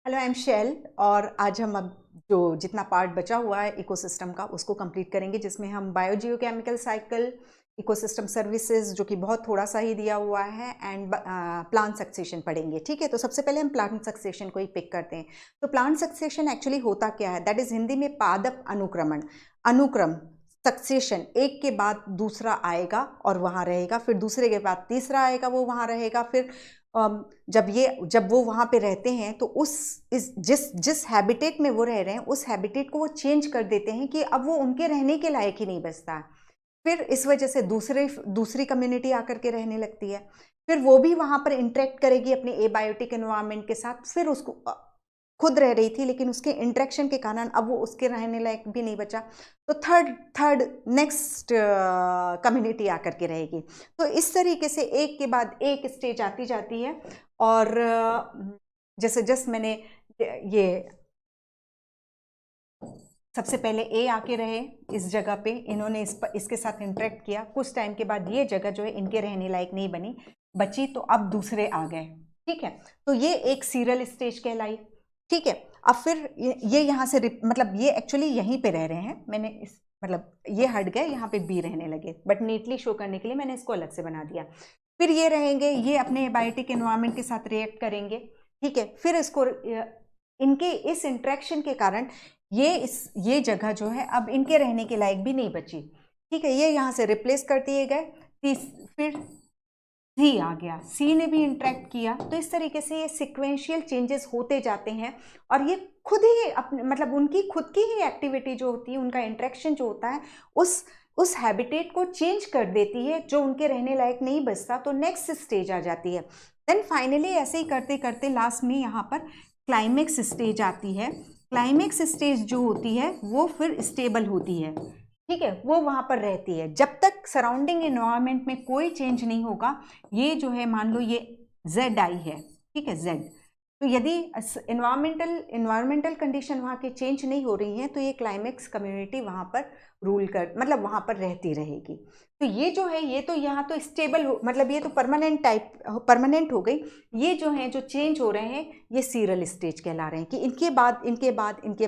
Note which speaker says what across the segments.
Speaker 1: Hello, I am shell. और आज हम अब जो जितना पार्ट बचा हुआ है इकोसिस्टम का उसको कंप्लीट करेंगे, जिसमें हम बायोजियोकेमिकल साइकिल, इकोसिस्टम सर्विसेज जो कि बहुत थोड़ा सा ही दिया हुआ है, एंड प्लांट सक्सेशन पढ़ेंगे। ठीक है, तो सबसे पहले हम प्लांट सक्सेशन को ही पिक करते हैं। तो प्लांट सक्सेशन एक्चुअली होता क्या है? दैट इज हिंदी में पादप अनुक्रमण। अनुक्रम सक्सेशन, एक के बाद दूसरा आएगा और वहाँ रहेगा, फिर दूसरे के बाद तीसरा आएगा, वो वहाँ रहेगा, फिर जब वो वहाँ पे रहते हैं तो जिस हैबिटेट में वो रह रहे हैं उस हैबिटेट को वो चेंज कर देते हैं कि अब वो उनके रहने के लायक ही नहीं बचता है। फिर इस वजह से दूसरी कम्युनिटी आकर के रहने लगती है। फिर वो भी वहाँ पर इंटरेक्ट करेगी अपने एबायोटिक एनवायरनमेंट के साथ। फिर उसको खुद रह रही थी, लेकिन उसके इंटरेक्शन के कारण अब वो उसके रहने लायक भी नहीं बचा, तो थर्ड नेक्स्ट कम्युनिटी आकर के रहेगी। तो इस तरीके से एक के बाद एक स्टेज आती जाती है। और जैसे जस्ट मैंने ये सबसे पहले ए आके रहे इस जगह पे, इन्होंने इसके साथ इंटरेक्ट किया, कुछ टाइम के बाद ये जगह जो है इनके रहने लायक नहीं बची, तो अब दूसरे आ गए। ठीक है, तो ये एक सीरियल स्टेज कहलाई। ठीक है, अब फिर ये यहाँ से मतलब ये एक्चुअली यहीं पे रह रहे हैं, मैंने इस मतलब ये हट गए, यहाँ पे बी रहने लगे, बट नीटली शो करने के लिए मैंने इसको अलग से बना दिया। फिर ये रहेंगे, ये अपने बायोटिक एनवायरनमेंट के साथ रिएक्ट करेंगे। ठीक है, फिर इसको इनके इस इंट्रैक्शन के कारण ये जगह जो है अब इनके रहने के लायक भी नहीं बची। ठीक है, ये यहाँ से रिप्लेस कर दिए गए। फिर सी आ गया, सी ने भी इंटरेक्ट किया। तो इस तरीके से ये सिक्वेंशियल चेंजेस होते जाते हैं, और ये खुद ही अपने मतलब उनकी खुद की ही एक्टिविटी जो होती है, उनका इंटरेक्शन जो होता है उस हैबिटेट को चेंज कर देती है, जो उनके रहने लायक नहीं बचता, तो नेक्स्ट स्टेज आ जाती है। देन फाइनली ऐसे ही करते करते लास्ट में यहाँ पर क्लाइमेक्स स्टेज आती है। क्लाइमेक्स स्टेज जो होती है वो फिर स्टेबल होती है। ठीक है, वो वहाँ पर रहती है जब तक सराउंडिंग एनवायरनमेंट में कोई चेंज नहीं होगा। ये जो है मान लो ये जेड आई है, ठीक है, जेड। तो यदि एनवायरमेंटल कंडीशन वहाँ की चेंज नहीं हो रही हैं, तो ये क्लाइमेक्स कम्युनिटी वहाँ पर रूल कर मतलब वहाँ पर रहती रहेगी। तो ये जो है ये तो यहाँ तो स्टेबल हो, मतलब ये तो परमानेंट हो गई। ये जो है जो चेंज हो रहे हैं ये सीरियल स्टेज कहला रहे हैं, कि इनके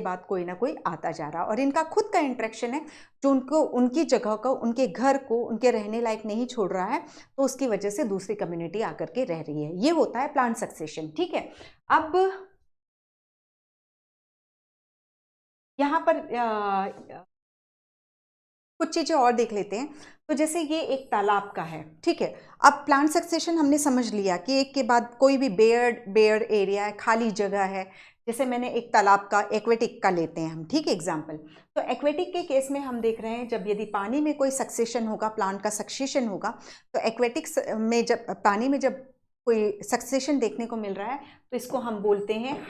Speaker 1: बाद कोई ना कोई आता जा रहा, और इनका खुद का इंटरेक्शन है जो उनको उनकी जगह को, उनके घर को, उनके रहने लायक नहीं छोड़ रहा है, तो उसकी वजह से दूसरी कम्युनिटी आकर के रह रही है। ये होता है प्लांट सक्सेशन। ठीक है, अब यहाँ पर कुछ चीजें और देख लेते हैं। तो जैसे ये एक तालाब का है, ठीक है। अब प्लांट सक्सेशन हमने समझ लिया कि एक के बाद कोई भी बेयर एरिया है, खाली जगह है। जैसे मैंने एक तालाब का एक्वेटिक का लेते हैं हम, ठीक है, एग्जाम्पल। तो एक्वेटिक के केस में हम देख रहे हैं जब यदि पानी में कोई सक्सेशन होगा, प्लांट का सक्सेशन होगा, तो एक्वेटिक्स में जब पानी में जब कोई सक्सेशन देखने को मिल रहा है तो इसको हम बोलते हैं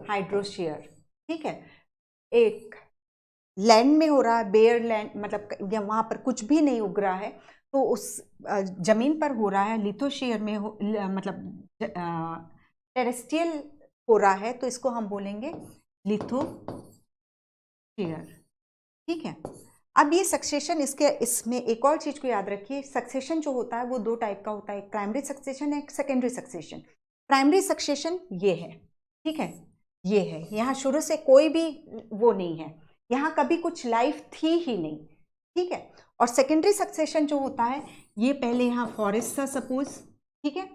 Speaker 1: हाइड्रोशियर। ठीक है, एक लैंड में हो रहा है, बेयर लैंड मतलब वहाँ पर कुछ भी नहीं उग रहा है, तो उस जमीन पर हो रहा है। लिथोशियर में मतलब टेरेस्ट्रियल हो रहा है, तो इसको हम बोलेंगे लिथोशियर। ठीक है, अब ये सक्सेशन, इसमें एक और चीज को याद रखिए, सक्सेशन जो होता है वो दो टाइप का होता है, एक प्राइमरी सक्सेशन है, एक सेकेंडरी सक्सेशन। प्राइमरी सक्सेशन ये है, ठीक है, ये है, यहाँ शुरू से कोई भी वो नहीं है, यहाँ कभी कुछ लाइफ थी ही नहीं। ठीक है, और सेकेंडरी सक्सेशन जो होता है, ये पहले यहाँ फॉरेस्ट था सपोज, ठीक है,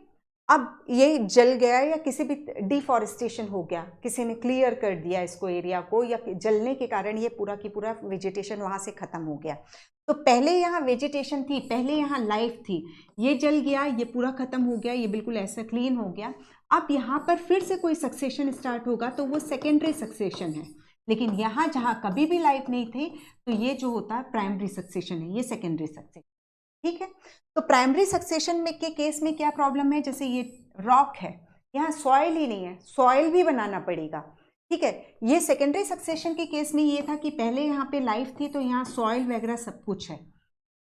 Speaker 1: अब ये जल गया या किसी भी डिफॉरेस्टेशन हो गया, किसी ने क्लियर कर दिया इसको एरिया को, या जलने के कारण ये पूरा की पूरा वेजिटेशन वहाँ से खत्म हो गया। तो पहले यहाँ वेजिटेशन थी, पहले यहाँ लाइफ थी, ये जल गया, ये पूरा खत्म हो गया, ये बिल्कुल ऐसा क्लीन हो गया। अब यहाँ पर फिर से कोई सक्सेशन स्टार्ट होगा तो वो सेकेंडरी सक्सेशन है। लेकिन यहाँ जहाँ कभी भी लाइफ नहीं थी, तो ये जो होता है प्राइमरी सक्सेशन है, ये सेकेंडरी सक्सेशन। ठीक है, तो प्राइमरी सक्सेशन में के केस में क्या प्रॉब्लम है, जैसे ये रॉक है, यहाँ सॉइल ही नहीं है, सॉइल भी बनाना पड़ेगा। ठीक है, ये सेकेंडरी सक्सेशन के केस में ये था कि पहले यहाँ पे लाइफ थी, तो यहाँ सॉइल वगैरह सब कुछ है।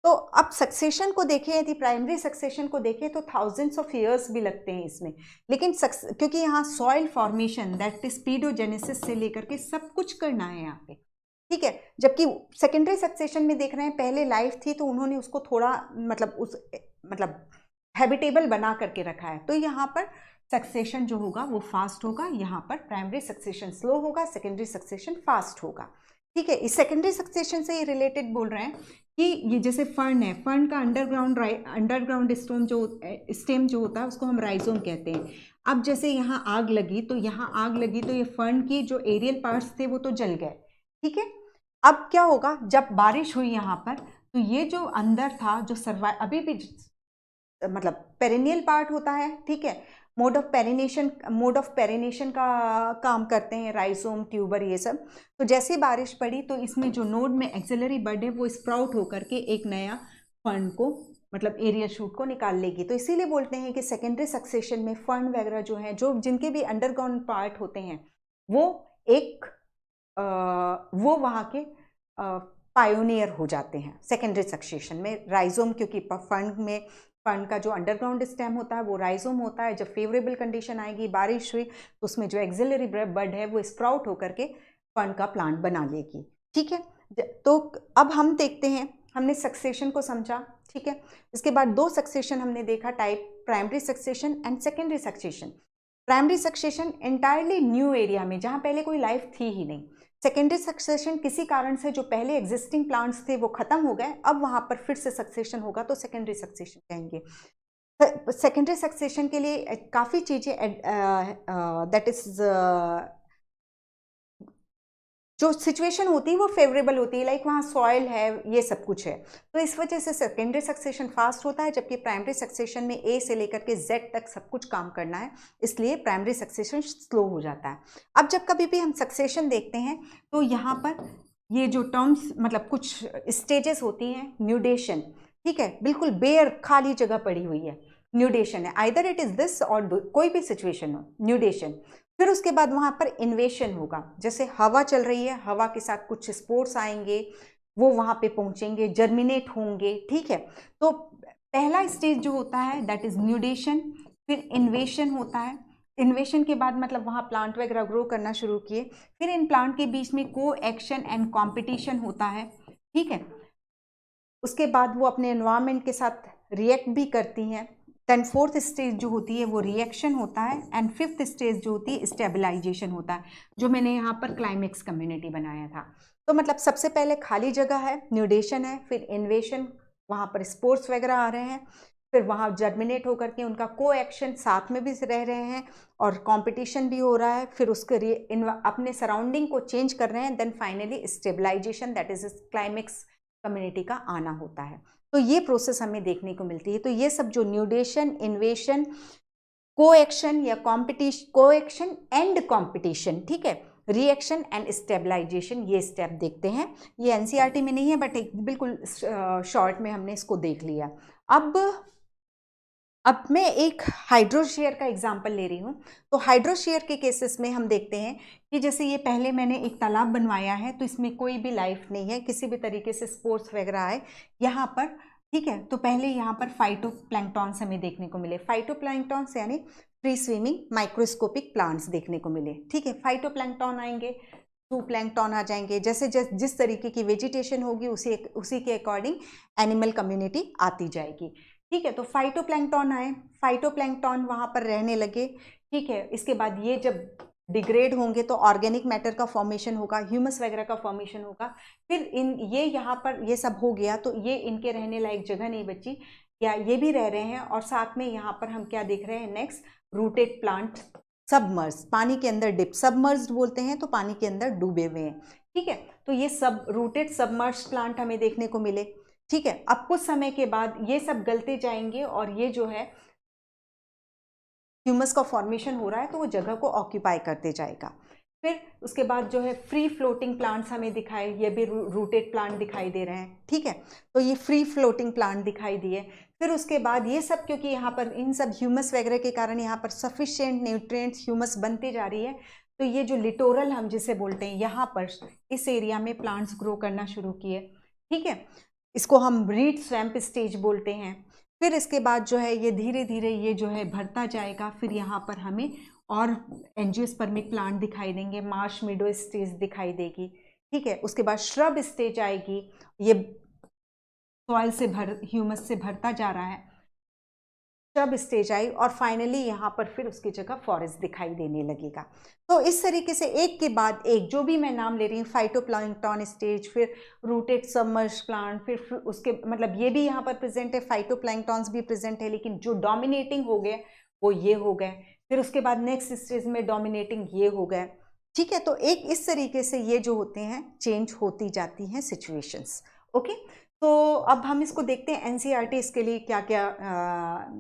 Speaker 1: तो अब सक्सेशन को देखें, यदि प्राइमरी सक्सेशन को देखें तो थाउजेंड्स ऑफ ईयर्स भी लगते हैं इसमें, लेकिन क्योंकि यहाँ सॉइल फॉर्मेशन, दैट इज स्पीडोजेनेसिस से लेकर के सब कुछ करना है यहाँ पे। ठीक है, जबकि सेकेंडरी सक्सेशन में देख रहे हैं पहले लाइफ थी, तो उन्होंने उसको थोड़ा मतलब हैबिटेबल बना करके रखा है। तो यहाँ पर सक्सेशन जो होगा वो फास्ट होगा, यहाँ पर प्राइमरी सक्सेशन स्लो होगा, सेकेंडरी सक्सेशन फास्ट होगा। ठीक है, इस सेकेंडरी सक्सेशन से ये रिलेटेड बोल रहे हैं कि ये जैसे फर्न है, फर्न का अंडरग्राउंड स्टेम जो होता है उसको हम राइजोम कहते हैं। अब जैसे यहाँ आग लगी तो यहाँ आग लगी तो ये फर्न की जो एरियल पार्ट्स थे वो तो जल गए। ठीक है, अब क्या होगा, जब बारिश हुई यहाँ पर तो ये जो अंदर था जो अभी भी मतलब पेरिनियल पार्ट होता है, ठीक है, मोड ऑफ पेरिनेशन का काम करते हैं राइजोम, ट्यूबर, ये सब। तो जैसे बारिश पड़ी तो इसमें जो नोड में एक्सिलरी बड है वो स्प्राउट होकर के एक नया फर्न को मतलब एरियल शूट को निकाल लेगी। तो इसीलिए बोलते हैं कि सेकेंडरी सक्सेशन में फर्न वगैरह जो है, जो जिनके भी अंडरग्राउंड पार्ट होते हैं वो वो वहाँ के पायोनियर हो जाते हैं सेकेंडरी सक्सेशन में। राइजोम, क्योंकि फर्न का जो अंडरग्राउंड स्टेम होता है वो राइजोम होता है। जब फेवरेबल कंडीशन आएगी, बारिश हुई, तो उसमें जो एक्सिलरी बड है वो स्प्राउट होकर के फर्न का प्लांट बना लेगी। ठीक है, तो अब हम देखते हैं, हमने सक्सेशन को समझा। ठीक है, इसके बाद दो सक्सेशन हमने देखा type, primary succession and secondary succession. Primary succession entirely new area में जहाँ पहले कोई लाइफ थी ही नहीं। सेकेंडरी सक्सेशन किसी कारण से जो पहले एग्जिस्टिंग प्लांट्स थे वो खत्म हो गए, अब वहाँ पर फिर से सक्सेशन होगा तो सेकेंडरी सक्सेशन कहेंगे। सेकेंडरी सक्सेशन के लिए काफ़ी चीज़ें दैट इज जो सिचुएशन होती है वो फेवरेबल होती है, लाइक वहाँ सॉइल है, ये सब कुछ है, तो इस वजह से सेकेंडरी सक्सेशन फास्ट होता है, जबकि प्राइमरी सक्सेशन में ए से लेकर के जेड तक सब कुछ काम करना है, इसलिए प्राइमरी सक्सेशन स्लो हो जाता है। अब जब कभी भी हम सक्सेशन देखते हैं तो यहाँ पर ये जो टर्म्स मतलब कुछ स्टेजेस होती हैं, न्यूडेशन, ठीक है, बिल्कुल बेयर खाली जगह पड़ी हुई है, न्यूडेशन है, आइदर इट इज दिस और कोई भी सिचुएशन हो, न्यूडेशन। फिर उसके बाद वहाँ पर इन्वेशन होगा, जैसे हवा चल रही है, हवा के साथ कुछ स्पोर्स आएंगे, वो वहाँ पे पहुँचेंगे, जर्मिनेट होंगे। ठीक है, तो पहला स्टेज जो होता है दैट इज न्यूडेशन, फिर इन्वेशन होता है। इन्वेशन के बाद मतलब वहाँ प्लांट वगैरह ग्रो करना शुरू किए, फिर इन प्लांट के बीच में को एक्शन एंड कॉम्पिटिशन होता है। ठीक है, उसके बाद वो अपने एनवायरमेंट के साथ रिएक्ट भी करती हैं। देन फोर्थ स्टेज जो होती है वो रिएक्शन होता है, एंड फिफ्थ स्टेज जो होती है स्टेबलाइजेशन होता है, जो मैंने यहाँ पर क्लाइमेक्स कम्युनिटी बनाया था। तो मतलब सबसे पहले खाली जगह है, न्यूडेशन है, फिर इन्वेशन, वहाँ पर स्पोर्स वगैरह आ रहे हैं, फिर वहाँ जर्मिनेट होकर के उनका को एक्शन साथ में भी रह रहे हैं और कंपटीशन भी हो रहा है, फिर उसके अपने सराउंडिंग को चेंज कर रहे हैं, then finally stabilisation that is climax community का आना होता है। तो ये प्रोसेस हमें देखने को मिलती है। तो ये सब जो न्यूडेशन, इन्वेशन, कोएक्शन या कॉम्पिटिशन, कोएक्शन एंड कॉम्पिटिशन, ठीक है, रिएक्शन एंड स्टेबलाइजेशन, ये स्टेप देखते हैं। ये एनसीईआरटी में नहीं है बट एक बिल्कुल शॉर्ट में हमने इसको देख लिया। अब मैं एक हाइड्रोशेयर का एग्जाम्पल ले रही हूँ। तो हाइड्रोशेयर के केसेस में हम देखते हैं कि जैसे ये पहले मैंने एक तालाब बनवाया है, तो इसमें कोई भी लाइफ नहीं है, किसी भी तरीके से स्पोर्ट्स वगैरह आए यहाँ पर, ठीक है। तो पहले यहाँ पर फाइटोप्लैंक्टॉन्स हमें देखने को मिले, फाइटोप्लैंक्टॉन्स यानी फ्री स्विमिंग माइक्रोस्कोपिक प्लांट्स देखने को मिले, ठीक है। फाइटोप्लैंक्टॉन आएंगे, जूप्लैंक्टॉन आ जाएंगे, जैसे जिस तरीके की वेजिटेशन होगी उसी के अकॉर्डिंग एनिमल कम्युनिटी आती जाएगी, ठीक है। तो फाइटोप्लैंक्टॉन आए, फाइटोप्लैंक्टॉन वहाँ पर रहने लगे, ठीक है। इसके बाद ये जब डिग्रेड होंगे तो ऑर्गेनिक मैटर का फॉर्मेशन होगा, ह्यूमस वगैरह का फॉर्मेशन होगा, फिर ये यहाँ पर ये सब हो गया तो ये इनके रहने लायक जगह नहीं बची, या ये भी रह रहे हैं, और साथ में यहाँ पर हम क्या देख रहे हैं, नेक्स्ट रूटेड प्लांट, सबमर्ज, पानी के अंदर डिप, सबमर्ज्ड बोलते हैं, तो पानी के अंदर डूबे हुए हैं, ठीक है। तो ये सब रूटेड सबमर्ज प्लांट हमें देखने को मिले, ठीक है। अब कुछ समय के बाद ये सब गलते जाएंगे और ये जो है ह्यूमस का फॉर्मेशन हो रहा है तो वो जगह को ऑक्यूपाई करते जाएगा। फिर उसके बाद जो है फ्री फ्लोटिंग प्लांट्स हमें दिखाए, ये भी रूटेड प्लांट दिखाई दे रहे हैं, ठीक है। तो ये फ्री फ्लोटिंग प्लांट दिखाई दिए। फिर उसके बाद ये सब, क्योंकि यहाँ पर इन सब ह्यूमस वगैरह के कारण यहाँ पर सफिशिएंट न्यूट्रिएंट्स ह्यूमस बनती जा रही है, तो ये जो लिटोरल हम जिसे बोलते हैं, यहाँ पर इस एरिया में प्लांट्स ग्रो करना शुरू किए, ठीक है। इसको हम रीड स्वैम्प स्टेज बोलते हैं। फिर इसके बाद जो है ये धीरे धीरे ये जो है भरता जाएगा, फिर यहाँ पर हमें और एंजियोस्पर्मिक प्लांट दिखाई देंगे, मार्श मीडो स्टेज दिखाई देगी, ठीक है। उसके बाद श्रब स्टेज आएगी, ये सॉइल से ह्यूमस से भरता जा रहा है, शब स्टेज आई और फाइनली यहाँ पर फिर उसकी जगह फॉरेस्ट दिखाई देने लगेगा। तो इस तरीके से एक के बाद एक जो भी मैं नाम ले रही हूँ, फाइटोप्लैंक्टन स्टेज, फिर रूटेड सबमर्ज प्लांट, फिर उसके मतलब ये भी यहाँ पर प्रेजेंट है, फाइटोप्लैंक्टन्स भी प्रेजेंट है, लेकिन जो डोमिनेटिंग हो गए वो ये हो गए। फिर उसके बाद नेक्स्ट स्टेज में डोमिनेटिंग ये हो गए। ठीक है, तो एक इस तरीके से ये जो होते हैं चेंज होती जाती हैं सिचुएशंस। ओके, तो अब हम इसको देखते हैं एनसीईआरटी इसके लिए क्या क्या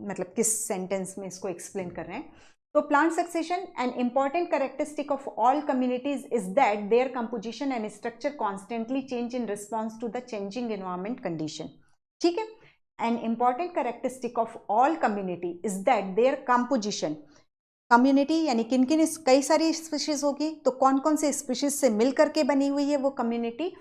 Speaker 1: मतलब किस सेंटेंस में इसको एक्सप्लेन कर रहे हैं। तो plant succession, an important characteristic of all communities is that their composition and structure constantly change in response to the changing environment condition. ठीक है, an important characteristic of all community is that their composition, community यानी किन किन कई सारी species होगी, तो कौन कौन से स्पीशीज से मिल करके बनी हुई है वो कम्युनिटी,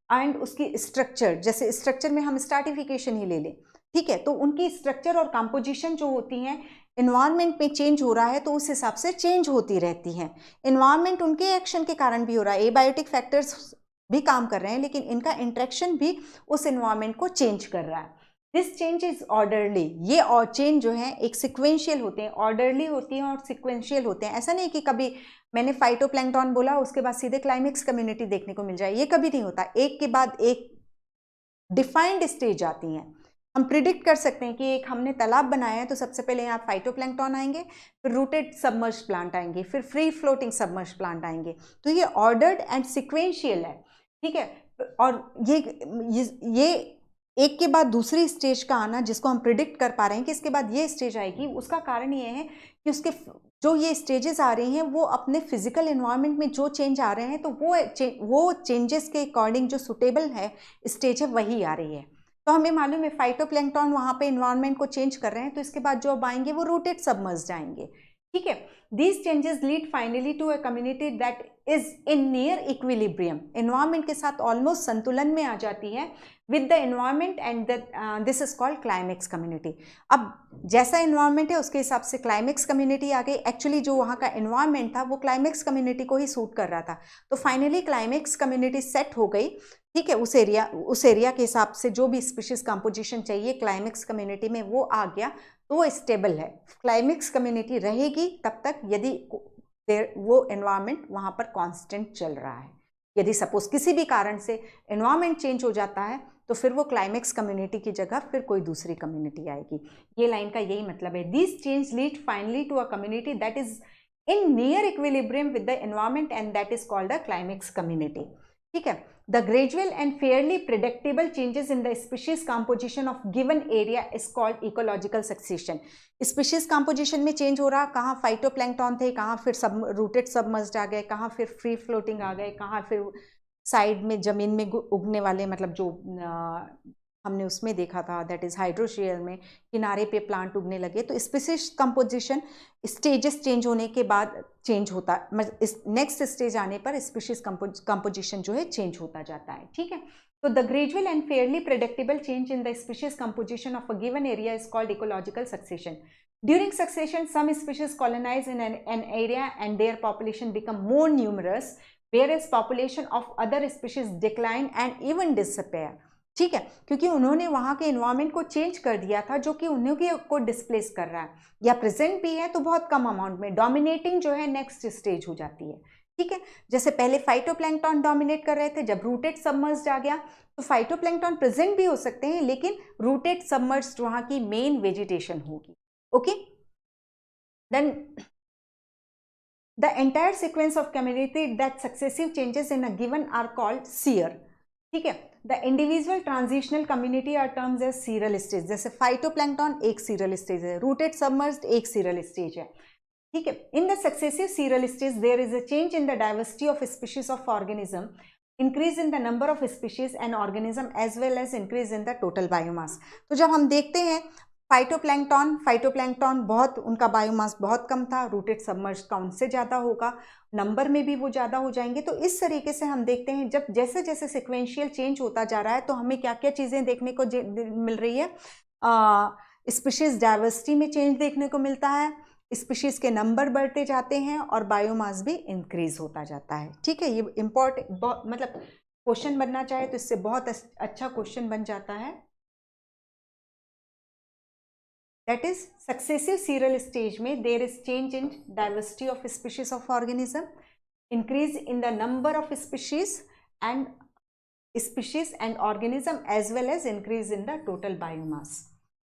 Speaker 1: एंड उसकी स्ट्रक्चर, जैसे स्ट्रक्चर में हम स्ट्रैटिफिकेशन ही ले लें। ठीक है, तो उनकी स्ट्रक्चर और कंपोजिशन जो होती हैं, इन्वायरमेंट में चेंज हो रहा है तो उस हिसाब से चेंज होती रहती हैं। इन्वायरमेंट उनके एक्शन के कारण भी हो रहा है, एबायोटिक फैक्टर्स भी काम कर रहे हैं, लेकिन इनका इंटरेक्शन भी उस इन्वायरमेंट को चेंज कर रहा है। दिस चेंज इज ऑर्डरली, ये और चेंज जो है एक सिक्वेंशियल होते हैं, ऑर्डरली होती हैं और सिक्वेंशियल होते हैं। ऐसा नहीं कि कभी मैंने फाइटोप्लैंक्टन बोला उसके बाद सीधे क्लाइमेक्स कम्युनिटी देखने को मिल जाए, ये कभी नहीं होता। एक के बाद एक डिफाइंड स्टेज आती हैं। हम प्रिडिक्ट कर सकते हैं कि एक हमने तालाब बनाया है तो सबसे पहले यहाँ फाइटोप्लैंक्टन आएंगे, फिर रूटेड सबमर्ज प्लांट आएंगे, फिर फ्री फ्लोटिंग सबमर्ज प्लांट आएंगे। तो ये ऑर्डर्ड एंड सिक्वेंशियल है। ठीक है, और ये एक के बाद दूसरी स्टेज का आना जिसको हम प्रिडिक्ट कर पा रहे हैं कि इसके बाद ये स्टेज आएगी, उसका कारण ये है कि उसके जो ये स्टेजेस आ रही हैं वो अपने फिजिकल एनवायरनमेंट में जो चेंज आ रहे हैं तो वो चेंजेस के अकॉर्डिंग जो सुटेबल है स्टेज है वही आ रही है। तो हमें मालूम है फाइटोप्लैंक्टन वहाँ पे एनवायरनमेंट को चेंज कर रहे हैं, तो इसके बाद जो अब आएंगे वो रूटेड सबमर्ज्ड आएंगे। ठीक है, these changes lead finally to a community that is in near equilibrium, environment के साथ ऑलमोस्ट संतुलन में आ जाती है with the environment, and this is called climax community. अब जैसा एनवायरनमेंट है उसके हिसाब से क्लाइमेक्स कम्युनिटी आ गई। एक्चुअली जो वहाँ का एनवायरनमेंट था वो क्लाइमेक्स कम्युनिटी को ही सूट कर रहा था, तो फाइनली क्लाइमेक्स कम्युनिटी सेट हो गई। ठीक है, उस एरिया के हिसाब से जो भी स्पीशीज कंपोजिशन चाहिए क्लाइमेक्स कम्युनिटी में वो आ गया, तो वो स्टेबल है। क्लाइमेक्स कम्युनिटी रहेगी तब तक यदि वो एनवायरनमेंट वहाँ पर कांस्टेंट चल रहा है। यदि सपोज किसी भी कारण से एनवायरनमेंट चेंज हो जाता है तो फिर वो क्लाइमेक्स कम्युनिटी की जगह फिर कोई दूसरी कम्युनिटी आएगी। ये लाइन का यही मतलब है। This change lead finally to a community that is in near equilibrium with the environment, and that is called a climax community. ठीक है, the gradual and fairly predictable changes in the species composition of given area is called ecological succession। species composition में change हो रहा, कहाँ phytoplankton थे, कहाँ फिर सब रूटेड सबमर्ज्ड आ गए, कहाँ फिर फ्री फ्लोटिंग आ गए, कहाँ फिर साइड में जमीन में उगने वाले मतलब जो हमने उसमें देखा था दैट इज हाइड्रोशियर में किनारे पे प्लांट उगने लगे। तो स्पीशीज कंपोजिशन स्टेजेस चेंज होने के बाद चेंज होता, नेक्स्ट स्टेज आने पर स्पीशीज कंपोजिशन जो है चेंज होता जाता है। ठीक है, तो the gradual and Fairlie predictable change in the species composition of a given area is called ecological succession. During succession, some species colonize in an area and their population become more numerous, whereas population of other species decline and even disappear। ठीक है, क्योंकि उन्होंने वहाँ के environment को change कर दिया था जो कि उन्हें को डिस्प्लेस कर रहा है, या प्रेजेंट भी है तो बहुत कम अमाउंट में। डोमिनेटिंग जो है नेक्स्ट स्टेज हो जाती है। ठीक है, जैसे पहले फाइटोप्लैंक्टन डोमिनेट कर रहे थे, जब रूटेड सबमर्ज्ड आ गया तो फाइटोप्लैंक्टन प्रेजेंट भी हो सकते हैं लेकिन रूटेड सबमर्ज्ड वहाँ की मेन वेजिटेशन होगी। Okay, then the entire sequence of community that successive changes in a given are called seer। ठीक है, the individual transitional community are terms as seral stage. जैसे फाइटोप्लैंक्टन एक सीरल स्टेज है, rooted submerged एक seral stage है। ठीक है, in the successive seral stage there is a change in the diversity of species of organism, increase in the number of species and organism as well as increase in the total biomass. तो जब हम देखते हैं phytoplankton बहुत उनका biomass बहुत कम था, rooted submerged का उनसे ज़्यादा होगा, नंबर में भी वो ज़्यादा हो जाएंगे। तो इस तरीके से हम देखते हैं जब जैसे जैसे सिक्वेंशियल चेंज होता जा रहा है तो हमें क्या क्या चीज़ें देखने को मिल रही है। स्पीशीज डाइवर्सिटी में चेंज देखने को मिलता है, स्पीशीज के नंबर बढ़ते जाते हैं और बायोमास भी इंक्रीज होता जाता है। ठीक है, ये इम्पोर्टेंट मतलब क्वेश्चन बनना चाहे तो इससे बहुत अच्छा क्वेश्चन बन जाता है। That is successive serial stage में there is change in diversity of species of organism, increase in the number of species and organism as well as increase in the total biomass.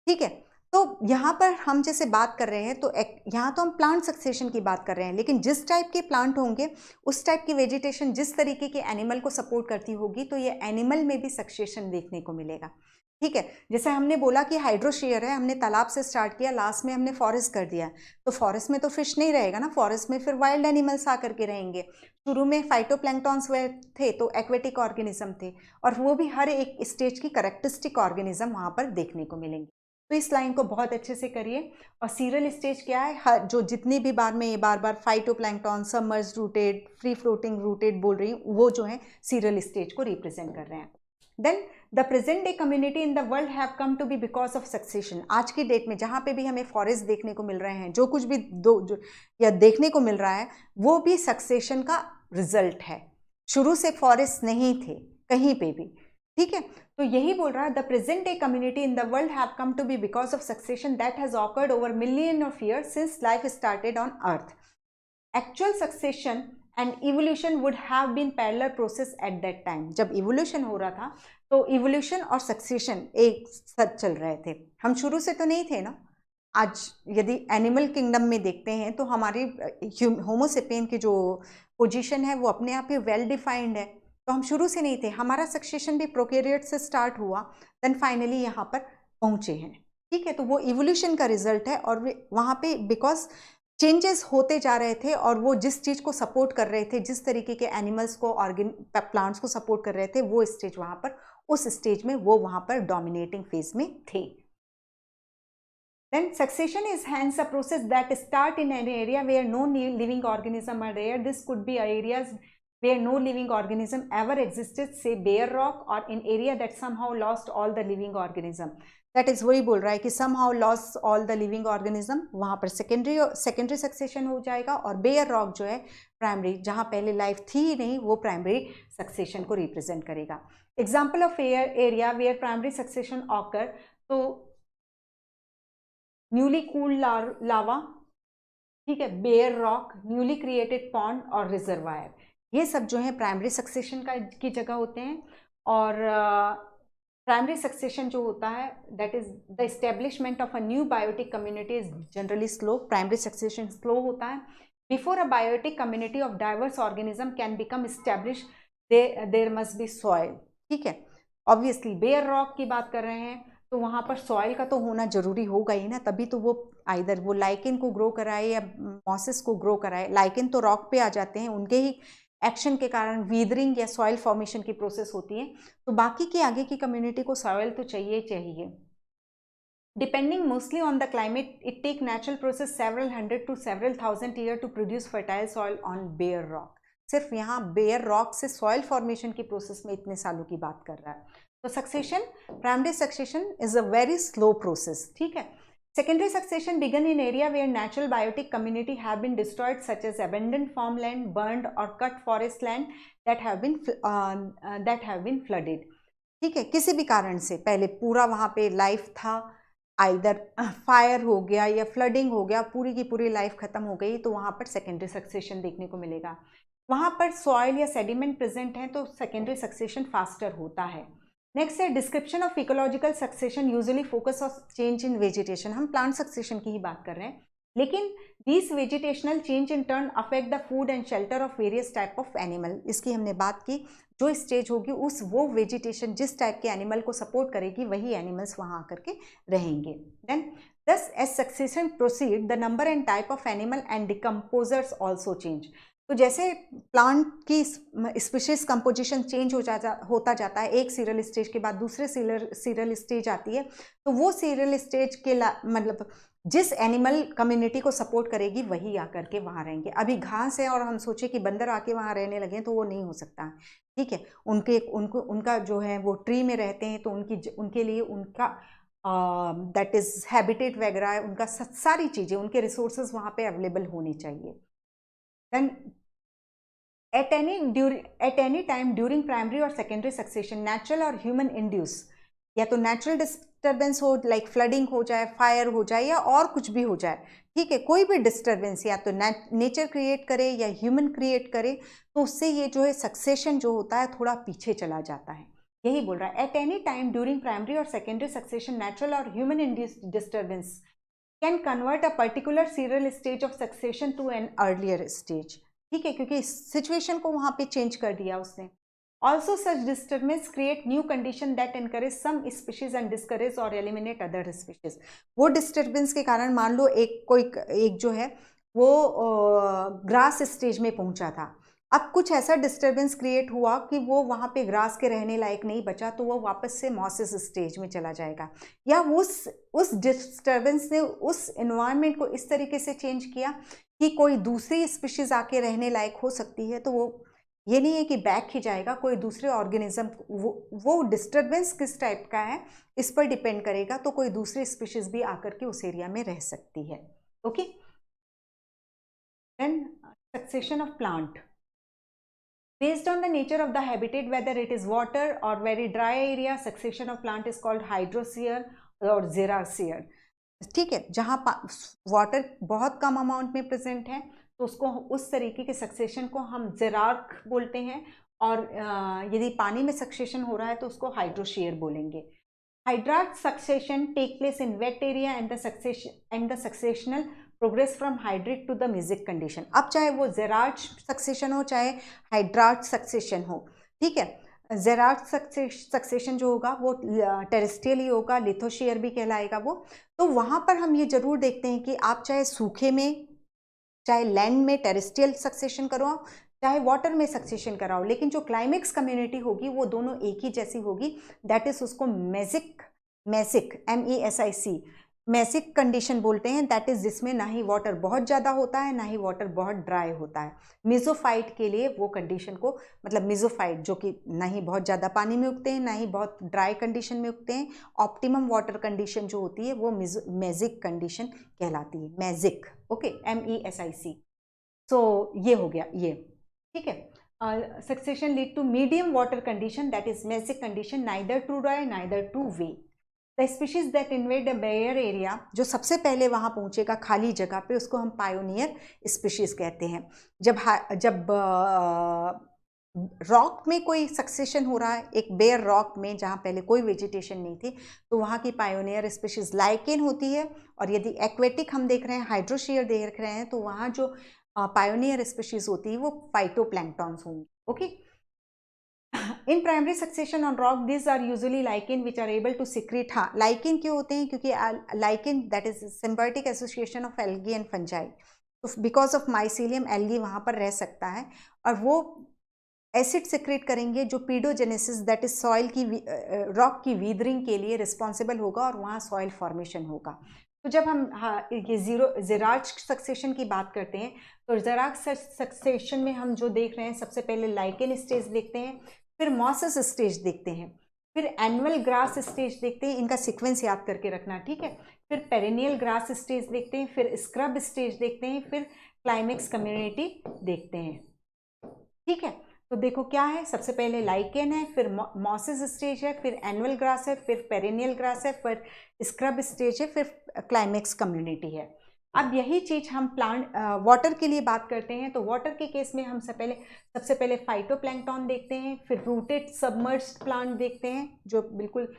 Speaker 1: ठीक है, तो यहाँ पर हम जैसे बात कर रहे हैं तो यहाँ तो हम प्लांट सक्सेशन की बात कर रहे हैं, लेकिन जिस टाइप के प्लांट होंगे उस टाइप की वेजिटेशन जिस तरीके के एनिमल को सपोर्ट करती होगी तो ये एनिमल में भी सक्सेशन देखने को मिलेगा। ठीक है, जैसे हमने बोला कि हाइड्रोशियर है, हमने तालाब से स्टार्ट किया, लास्ट में हमने फॉरेस्ट कर दिया, तो फॉरेस्ट में तो फिश नहीं रहेगा ना, फॉरेस्ट में फिर वाइल्ड एनिमल्स आकर के रहेंगे। शुरू में फाइटोप्लैंक्टॉन्स थे तो एक्वेटिक ऑर्गेनिज्म थे, और वो भी हर एक स्टेज की कैरेक्टरिस्टिक ऑर्गेनिज्म वहाँ पर देखने को मिलेंगे। तो इस लाइन को बहुत अच्छे से करिए। और सीरियल स्टेज क्या है, हर जो जितनी भी बार मैं ये बार phytoplankton, submerge rooted, free floating rooted बोल रही हूँ, वो जो है सीरियल स्टेज को रिप्रेजेंट कर रहे हैं। Then the present day community in the world have come to be because of succession. आज की डेट में जहाँ पे भी हमें फॉरेस्ट देखने को मिल रहे हैं, जो कुछ भी या देखने को मिल रहा है, वो भी सक्सेशन का रिजल्ट है। शुरू से फॉरेस्ट नहीं थे कहीं पे भी। ठीक है, तो यही बोल रहा है, the present day community in the world have come to be because of succession that has occurred over million of years since life started on earth. Actual succession and evolution would have been parallel process at that time. जब evolution हो रहा था तो evolution और succession एक साथ चल रहे थे। हम शुरू से तो नहीं थे ना। आज यदि एनिमल किंगडम में देखते हैं तो हमारी होमोसेपियन की जो पोजीशन है वो अपने आप ही वेल डिफाइंड है, तो हम शुरू से नहीं थे। हमारा सक्सेशन भी प्रोकैरियोट से स्टार्ट हुआ, देन फाइनली यहाँ पर पहुँचे हैं। ठीक है, तो वो इवोल्यूशन का रिजल्ट है, और वहाँ पे बिकॉज चेंजेस होते जा रहे थे और वो जिस चीज़ को सपोर्ट कर रहे थे, जिस तरीके के एनिमल्स को प्लांट्स को सपोर्ट कर रहे थे, वो स्टेज वहाँ पर, उस स्टेज में वो वहाँ पर डोमिनेटिंग फेज में थे। Then succession is hence a process that start in an area where no living organism are there. This could be areas where no living organism ever existed, say bare rock, or in area that somehow lost all the living organism. That is वही बोल रहा है कि somehow lost all the living organism, वहाँ पर secondary succession हो जाएगा, और bare rock जो है primary, जहाँ पहले life थी ही नहीं, वो primary succession को represent करेगा। Example of area where primary succession occur, तो न्यूली कूल्ड लावा, ठीक है, bare rock, newly created pond और रिजर्वायर, ये सब जो है प्राइमरी सक्सेशन की जगह होते हैं। और प्राइमरी सक्सेशन जो होता है that is the establishment of a new biotic community is generally slow. Primary succession slow होता है। Before a biotic community of diverse organism can become establish there must be soil. ठीक है, obviously bear rock की बात कर रहे हैं तो वहाँ पर सॉइल का तो होना जरूरी होगा ही ना, तभी तो वो आइदर वो लाइकेन को ग्रो कराए या मॉसेस को ग्रो कराए। लाइकेन तो रॉक पे आ जाते हैं, उनके ही एक्शन के कारण वीदरिंग या सॉइल फॉर्मेशन की प्रोसेस होती है, तो बाकी की आगे की कम्युनिटी को सॉइल तो चाहिए चाहिए। Depending mostly on the climate, it take natural process several 100 to several thousand year to produce fertile soil on bare rock. सिर्फ यहाँ बेयर रॉक से सॉइल फॉर्मेशन की प्रोसेस में इतने सालों की बात कर रहा है। तो succession, primary succession is a very slow process. ठीक है, secondary succession began in area where natural biotic community have been destroyed, such as abandoned farmland, burned or cut forest land that have been flooded. ठीक है, किसी भी कारण से पहले पूरा वहाँ पे लाइफ था, आइदर फायर हो गया या फ्लडिंग हो गया, पूरी की पूरी लाइफ खत्म हो गई, तो वहाँ पर सेकेंडरी सक्सेशन देखने को मिलेगा। वहाँ पर सॉइल या सेडिमेंट प्रेजेंट है तो सेकेंडरी सक्सेशन फास्टर होता है। नेक्स्ट है description of ecological succession usually focus of change in vegetation. हम प्लांट सक्सेशन की ही बात कर रहे हैं, लेकिन this vegetational change in turn affect the food and shelter of various type of animal. इसकी हमने बात की, जो स्टेज होगी उस वो वेजिटेशन जिस टाइप के एनिमल को सपोर्ट करेगी वही एनिमल्स वहाँ आकर के रहेंगे। Then thus as succession proceed the number and type of animal and decomposers also change। तो जैसे प्लांट की स्पीशीज कंपोजिशन चेंज होता जाता है, एक सीरियल स्टेज के बाद दूसरे सीरियल स्टेज आती है, तो वो सीरियल स्टेज के मतलब जिस एनिमल कम्युनिटी को सपोर्ट करेगी वही आकर के वहाँ रहेंगे। अभी घास है और हम सोचे कि बंदर आके वहाँ रहने लगे तो वो नहीं हो सकता। ठीक है, उनका जो है वो ट्री में रहते हैं, तो उनके लिए उनका दैट इज हैबिटेट वगैरह है, उनका सारी चीज़ें, उनके रिसोर्सेज वहाँ पे अवेलेबल होनी चाहिए। Then at any time during primary or secondary succession, natural or human induced, या तो नेचुरल डिस्टर्बेंस हो, लाइक फ्लडिंग हो जाए, फायर हो जाए, या और कुछ भी हो जाए, ठीक है, कोई भी डिस्टर्बेंस या तो नेचर क्रिएट करे या ह्यूमन क्रिएट करे, तो उससे ये जो है सक्सेशन जो होता है थोड़ा पीछे चला जाता है। यही बोल रहा है, at any time during primary और सेकेंडरी सक्सेशन नेचुरल और human induced disturbance can convert a particular serial stage of succession to an earlier stage, ठीक है, क्योंकि सिचुएशन को वहां पे चेंज कर दिया उसने। Also such disturbance create new condition that encourage some species and discourage और एलिमिनेट अदर स्पीशीज। वो डिस्टर्बेंस के कारण मान लो एक जो है वो ग्रास स्टेज में पहुंचा था, अब कुछ ऐसा डिस्टर्बेंस क्रिएट हुआ कि वो वहाँ पे ग्रास के रहने लायक नहीं बचा, तो वो वापस से मॉसेस स्टेज में चला जाएगा, या उस डिस्टर्बेंस ने उस एनवायरनमेंट को इस तरीके से चेंज किया कि कोई दूसरी स्पीशीज आके रहने लायक हो सकती है, तो वो ये नहीं है कि बैक ही जाएगा, कोई दूसरे ऑर्गेनिज्म, वो डिस्टर्बेंस किस टाइप का है इस पर डिपेंड करेगा, तो कोई दूसरी स्पीशीज भी आकर के उस एरिया में रह सकती है। Okay, then succession of plant based on the nature of the habitat, whether it is water or very dry area, succession of plant is called hydrosphere और xerosphere, ठीक है, जहाँ वाटर बहुत कम अमाउंट में प्रेजेंट है तो उसको उस तरीके के सक्सेशन को हम जेरार्क बोलते हैं, और यदि पानी में सक्सेशन हो रहा है तो उसको हाइड्रोशियर बोलेंगे। Hydrarch succession take place in wet area and the successional progress from hydric to the mesic condition. अब चाहे वो जेरार्च सक्सेशन हो चाहे हाइड्रार्च सक्सेशन हो, ठीक है, जेरार्च सक्सेशन जो होगा वो टेरेस्ट्रियल ही होगा, लिथोशियर भी कहलाएगा वो। तो वहाँ पर हम ये जरूर देखते हैं कि आप चाहे सूखे में चाहे लैंड में टेरेस्ट्रियल सक्सेशन कराओ चाहे वाटर में सक्सेशन कराओ, लेकिन जो क्लाइमेक्स कम्युनिटी होगी वो दोनों एक ही जैसी होगी, दैट इज उसको मेसिक MESIC मेसिक कंडीशन बोलते हैं, दैट इज जिसमें ना ही वाटर बहुत ज़्यादा होता है ना ही वाटर बहुत ड्राई होता है। मिजोफाइट के लिए वो कंडीशन को, मतलब मिजोफाइट जो कि ना ही बहुत ज़्यादा पानी में उगते हैं ना ही बहुत ड्राई कंडीशन में उगते हैं, ऑप्टिमम वाटर कंडीशन जो होती है वो मेसिक कंडीशन कहलाती है, मेसिक। Okay, MESIC। सो ये हो गया ये, ठीक है। Succession lead to medium water condition, that is mesic condition, neither too dry neither too wet. The species that invade a bare area, जो सबसे पहले वहां पहुंचेगा खाली जगह पे, उसको हम पायोनियर स्पीशीज कहते हैं। जब रॉक में कोई सक्सेशन हो रहा है, एक बेयर रॉक में जहां पहले कोई वेजिटेशन नहीं थी, तो वहां की पायोनियर स्पीशीज लाइकेन होती है, और यदि एक्वेटिक हम देख रहे हैं, हाइड्रोशियर देख रहे हैं, तो वहां जो पायोनियर स्पीशीज होती है वो फाइटोप्लैंक्टन्स होंगी। Okay, in primary succession on rock this are usually lichen which are able to secrete. हाँ, लाइकेन क्यों होते हैं? क्योंकि lichen that is symbiotic association of algae and fungi, तो बिकॉज ऑफ माइसीलियम एल्गी वहां पर रह सकता है, और वो एसिड सिक्रेट करेंगे जो पीडोजेनेसिस दैट इज सॉइल की रॉक की वीदरिंग के लिए रिस्पॉन्सिबल होगा, और वहाँ सॉइल फॉर्मेशन होगा। तो जब हम ये जेरार्च सक्सेशन की बात करते हैं, तो जेरार्च सक्सेशन में हम जो देख रहे हैं, सबसे पहले लाइकेन स्टेज देखते हैं, फिर मॉसेस स्टेज देखते हैं, फिर एनुअल ग्रास स्टेज देखते हैं, इनका सीक्वेंस याद करके रखना, ठीक है, फिर पेरेनियल ग्रास स्टेज देखते हैं, फिर स्क्रब स्टेज देखते हैं, फिर क्लाइमेक्स कम्युनिटी देखते हैं, ठीक है। तो देखो क्या है, सबसे पहले लाइकेन है, फिर मॉसेस स्टेज है, फिर एनुअल ग्रास है, फिर पेरेनियल ग्रास है, फिर स्क्रब स्टेज है, फिर क्लाइमेक्स कम्युनिटी है। अब यही चीज हम प्लांट वाटर के लिए बात करते हैं, तो वाटर के केस में हम सबसे पहले फाइटोप्लैंक्टन देखते हैं, फिर रूटेड सबमर्ज्ड प्लांट देखते हैं जो बिल्कुल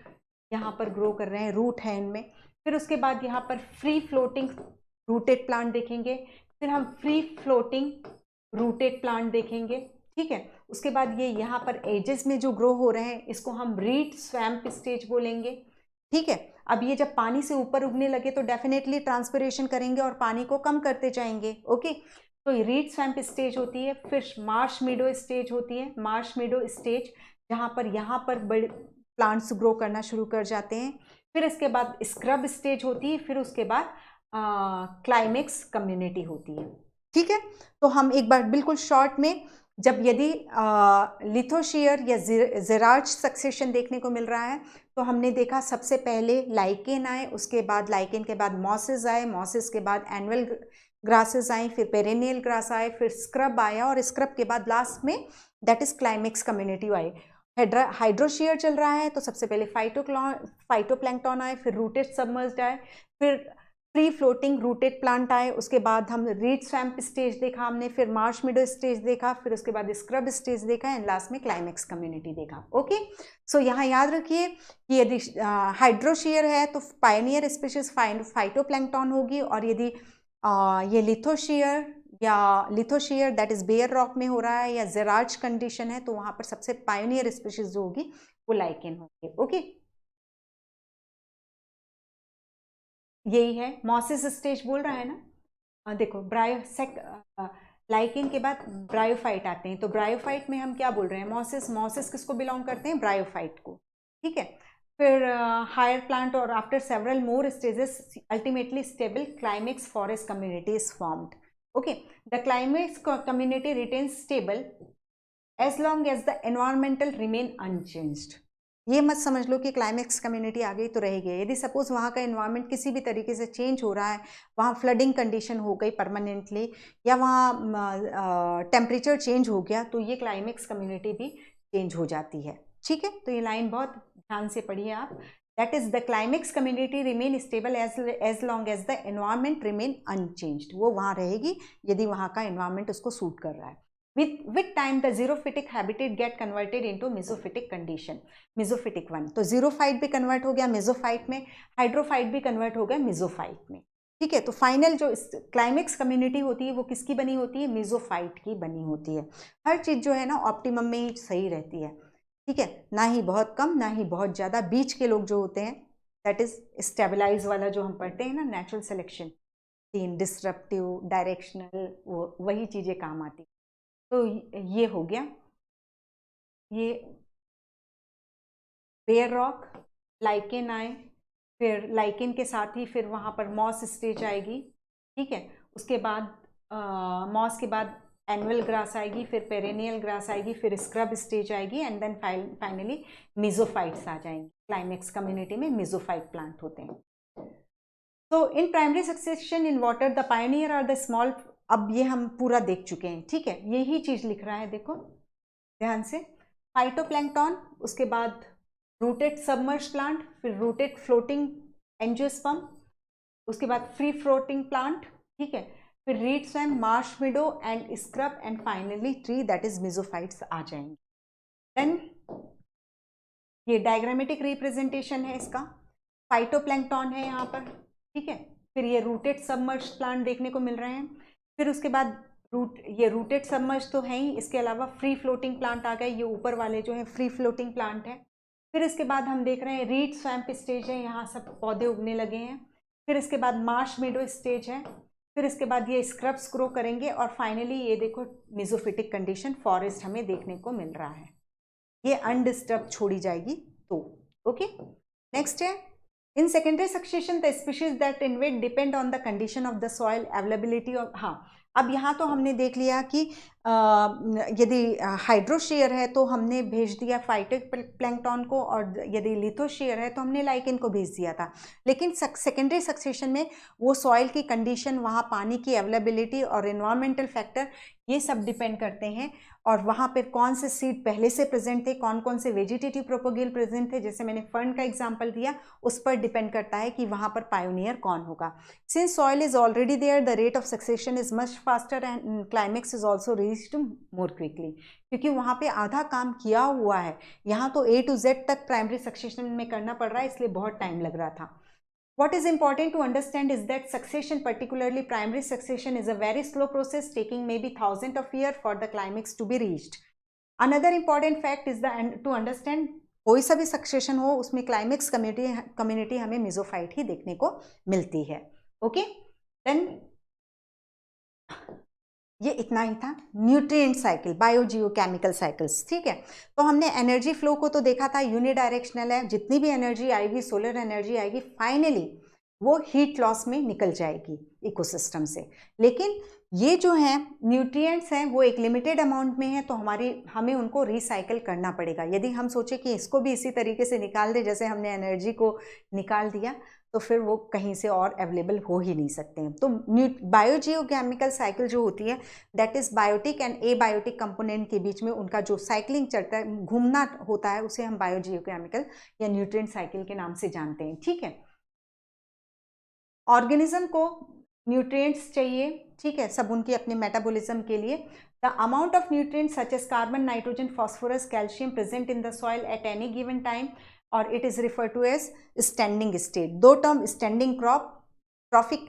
Speaker 1: यहाँ पर ग्रो कर रहे हैं, रूट है इनमें, फिर उसके बाद यहाँ पर फ्री फ्लोटिंग रूटेड प्लांट देखेंगे, फिर हम फ्री फ्लोटिंग रूटेड प्लांट देखेंगे, ठीक है। उसके बाद ये यहाँ पर एजेस में जो ग्रो हो रहे हैं, इसको हम रीड स्वैम्प स्टेज बोलेंगे, ठीक है। अब ये जब पानी से ऊपर उगने लगे तो डेफिनेटली ट्रांसपिरेशन करेंगे और पानी को कम करते जाएंगे, ओके। तो ये रीड स्वैम्प स्टेज होती है, फिर मार्श मीडो स्टेज होती है, मार्श मीडो स्टेज जहाँ पर बड़े प्लांट्स ग्रो करना शुरू कर जाते हैं, फिर इसके बाद स्क्रब स्टेज होती है, फिर उसके बाद क्लाइमेक्स कम्युनिटी होती है, ठीक है। तो हम एक बार बिल्कुल शॉर्ट में, जब यदि लिथोशियर या जेरार्च सक्सेशन देखने को मिल रहा है, तो हमने देखा सबसे पहले लाइकेन आए, उसके बाद लाइकेन के बाद मॉसेस आए, मॉसेस के बाद एनुअल ग्रासेस आए, फिर पेरेनियल ग्रास आए, फिर स्क्रब आया, और स्क्रब के बाद लास्ट में दैट इज क्लाइमेक्स कम्युनिटी आए। हाइड्रोशीयर चल रहा है तो सबसे पहले फाइटोप्लैंक्टन आए, फिर रूटेड सबमर्ज्ड आए, फिर फ्री फ्लोटिंग रूटेड प्लांट आए, उसके बाद हम रीड स्वैम्प स्टेज देखा हमने, फिर मार्श मिडो स्टेज देखा, फिर उसके बाद स्क्रब स्टेज देखा एंड लास्ट में क्लाइमेक्स कम्युनिटी देखा। ओके, सो यहाँ याद रखिए कि यदि हाइड्रोशीयर है तो पायनियर स्पीशीज फाइटोप्लैंक्टन होगी, और यदि ये लिथोशीयर दैट इज बेयर रॉक में हो रहा है या जेरार्च कंडीशन है तो वहां पर सबसे पायनियर स्पीशीज जो होगी वो लाइकेन होगी। ओके, यही है मॉसिस स्टेज बोल रहा है ना। देखो लाइकेन के बाद ब्रायोफाइट आते हैं, तो ब्रायोफाइट में हम क्या बोल रहे हैं, मॉसिस किसको बिलोंग करते हैं, ब्रायोफाइट को। ठीक है, फिर हायर प्लांट और after several more stages ultimately stable climax forest community is formed. Okay, the climax community retains stable as long as the environmental remain unchanged. ये मत समझ लो कि क्लाइमेक्स कम्युनिटी आ गई तो रहेगी। यदि सपोज वहाँ का एनवायरनमेंट किसी भी तरीके से चेंज हो रहा है, वहाँ फ्लडिंग कंडीशन हो गई परमानेंटली, या वहाँ टेम्परेचर चेंज हो गया, तो ये क्लाइमेक्स कम्युनिटी भी चेंज हो जाती है। ठीक है, तो ये लाइन बहुत ध्यान से पढ़िए आप। That is the climax community remain stable as long as the environment remain unchanged. वो वहाँ रहेगी यदि वहाँ का एनवायरमेंट उसको सूट कर रहा है। With time the xerophytic habitat get converted into mesophytic condition, mesophytic 1, तो xerophyte भी कन्वर्ट हो गया मेसोफाइट में, हाइड्रोफाइट भी कन्वर्ट हो गया मेसोफाइट में। ठीक है, तो फाइनल जो क्लाइमेक्स कम्युनिटी होती है वो किसकी बनी होती है, मेसोफाइट की बनी होती है। हर चीज़ जो है ना ऑप्टिमम में ही सही रहती है। ठीक है, ना ही बहुत कम ना ही बहुत ज़्यादा, बीच के लोग जो होते हैं, दैट इज स्टेबलाइज वाला जो हम पढ़ते हैं ना नेचुरल सिलेक्शन, 3 डिस्ट्रप्टिव डायरेक्शनल, वही चीज़ें काम आती। तो ये हो गया, ये बेयर रॉक, लाइकेन आए, फिर लाइकेन के साथ ही फिर वहाँ पर मॉस स्टेज आएगी। ठीक है, उसके बाद मॉस के बाद एनुअल ग्रास आएगी, फिर पेरेनियल ग्रास आएगी, फिर स्क्रब स्टेज आएगी एंड देन फाइनली मेसोफाइट्स आ जाएंगे। क्लाइमेक्स कम्युनिटी में मेसोफाइट प्लांट होते हैं। तो in primary succession in water the pioneer are the small, अब ये हम पूरा देख चुके हैं। ठीक है, यही चीज लिख रहा है, देखो ध्यान से, फाइटोप्लैंक्टन, उसके बाद रूटेड सबमर्ज प्लांट, फिर रूटेड फ्लोटिंग एंजियोस्पर्म, उसके बाद फ्री फ्लोटिंग प्लांट। ठीक है, फिर reed swamp, marsh meadow and scrub and finally tree that is mesophytes आ जाएंगे। देन ये डायग्रामेटिक रिप्रेजेंटेशन है इसका, फाइटोप्लैंक्टन है यहाँ पर। ठीक है, फिर ये रूटेड सबमर्ज प्लांट देखने को मिल रहे हैं, फिर उसके बाद ये रूटेड सबमर्ज तो है ही, इसके अलावा फ्री फ्लोटिंग प्लांट आ गए, ये ऊपर वाले जो है फ्री फ्लोटिंग प्लांट है। फिर इसके बाद हम देख रहे हैं रीड स्वैम्प स्टेज है, यहाँ सब पौधे उगने लगे हैं। फिर इसके बाद मार्श मेडो स्टेज है, फिर इसके बाद ये स्क्रब्स ग्रो करेंगे, और फाइनली ये देखो मेसोफिटिक कंडीशन फॉरेस्ट हमें देखने को मिल रहा है, ये अनडिस्टर्ब छोड़ी जाएगी तो। ओके, नेक्स्ट है in secondary succession the species that InvIT depend on the condition of the soil availability of. हाँ, अब यहाँ तो हमने देख लिया कि यदि हाइड्रोशीयर है तो हमने भेज दिया फाइटोप्लैंक्टन को, और यदि लिथोशीयर है तो हमने लाइकेन को भेज दिया था। लेकिन सेकेंडरी सक्सेशन में वो सॉइल की कंडीशन, वहाँ पानी की अवेलेबिलिटी और एनवायरमेंटल फैक्टर, ये सब डिपेंड करते हैं, और वहाँ पर कौन से सीड पहले से प्रेजेंट थे, कौन कौन से वेजिटेटिव प्रोपोगेल प्रेजेंट थे, जैसे मैंने फर्न का एग्जांपल दिया, उस पर डिपेंड करता है कि वहाँ पर पायोनियर कौन होगा। Since soil is already there the rate of succession is much faster and climax is also reached more quickly, क्योंकि वहाँ पे आधा काम किया हुआ है। यहाँ तो A to Z तक प्राइमरी सक्सेशन में करना पड़ रहा है, इसलिए बहुत टाइम लग रहा था। What is important to understand is that succession, particularly primary succession, is a very slow process taking maybe thousands of years for the climax to be reached. Another important fact is to understand कोई सा भी succession हो उसमें climax community हमें मेसोफाइट ही देखने को मिलती है। ओके, देन ये इतना ही था न्यूट्रिएंट साइकिल, बायोजियोकेमिकल साइकिल्स। ठीक है, तो हमने एनर्जी फ्लो को तो देखा था, यूनिडायरेक्शनल है, जितनी भी एनर्जी आएगी, सोलर एनर्जी आएगी, फाइनली वो हीट लॉस में निकल जाएगी इकोसिस्टम से। लेकिन ये जो है न्यूट्रिएंट्स हैं वो एक लिमिटेड अमाउंट में है, तो हमें उनको रिसाइकिल करना पड़ेगा। यदि हम सोचे कि इसको भी इसी तरीके से निकाल दे जैसे हमने एनर्जी को निकाल दिया, तो फिर वो कहीं से और अवेलेबल हो ही नहीं सकते हैं। तो बायोजियोकेमिकल साइकिल जो होती है that is biotic and abiotic component के बीच में उनका जो साइक्लिंग चलता है, घूमना होता है, उसे हम बायोजियोकेमिकल या न्यूट्रिएंट साइकिल के नाम से जानते हैं। ठीक है, ऑर्गेनिज्म को न्यूट्रिएंट्स चाहिए, ठीक है, सब उनकी अपने मेटाबॉलिज्म के लिए। The amount of nutrients such as carbon, nitrogen, phosphorus, calcium present in the soil at any given time और it is refer to as standing state. दो term, standing crop, trophic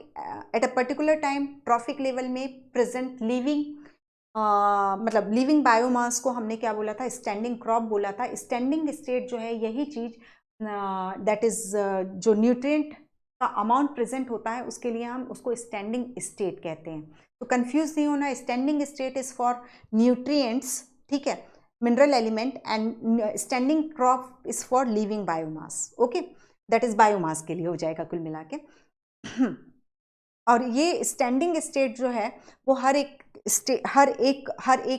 Speaker 1: at a particular time, trophic level में present living मतलब living biomass को हमने क्या बोला था, standing crop बोला था। स्टैंडिंग स्टेट जो है यही चीज दैट इज जो न्यूट्रिएंट का अमाउंट प्रेजेंट होता है उसके लिए हम उसको स्टैंडिंग स्टेट कहते हैं। तो कंफ्यूज नहीं होना, standing state is for nutrients, ठीक है, mineral element, and standing crop is for living biomass. Okay, that is biomass के लिए हो जाएगा कुल मिला के। और ये स्टैंडिंग स्टेट जो है वो हर एक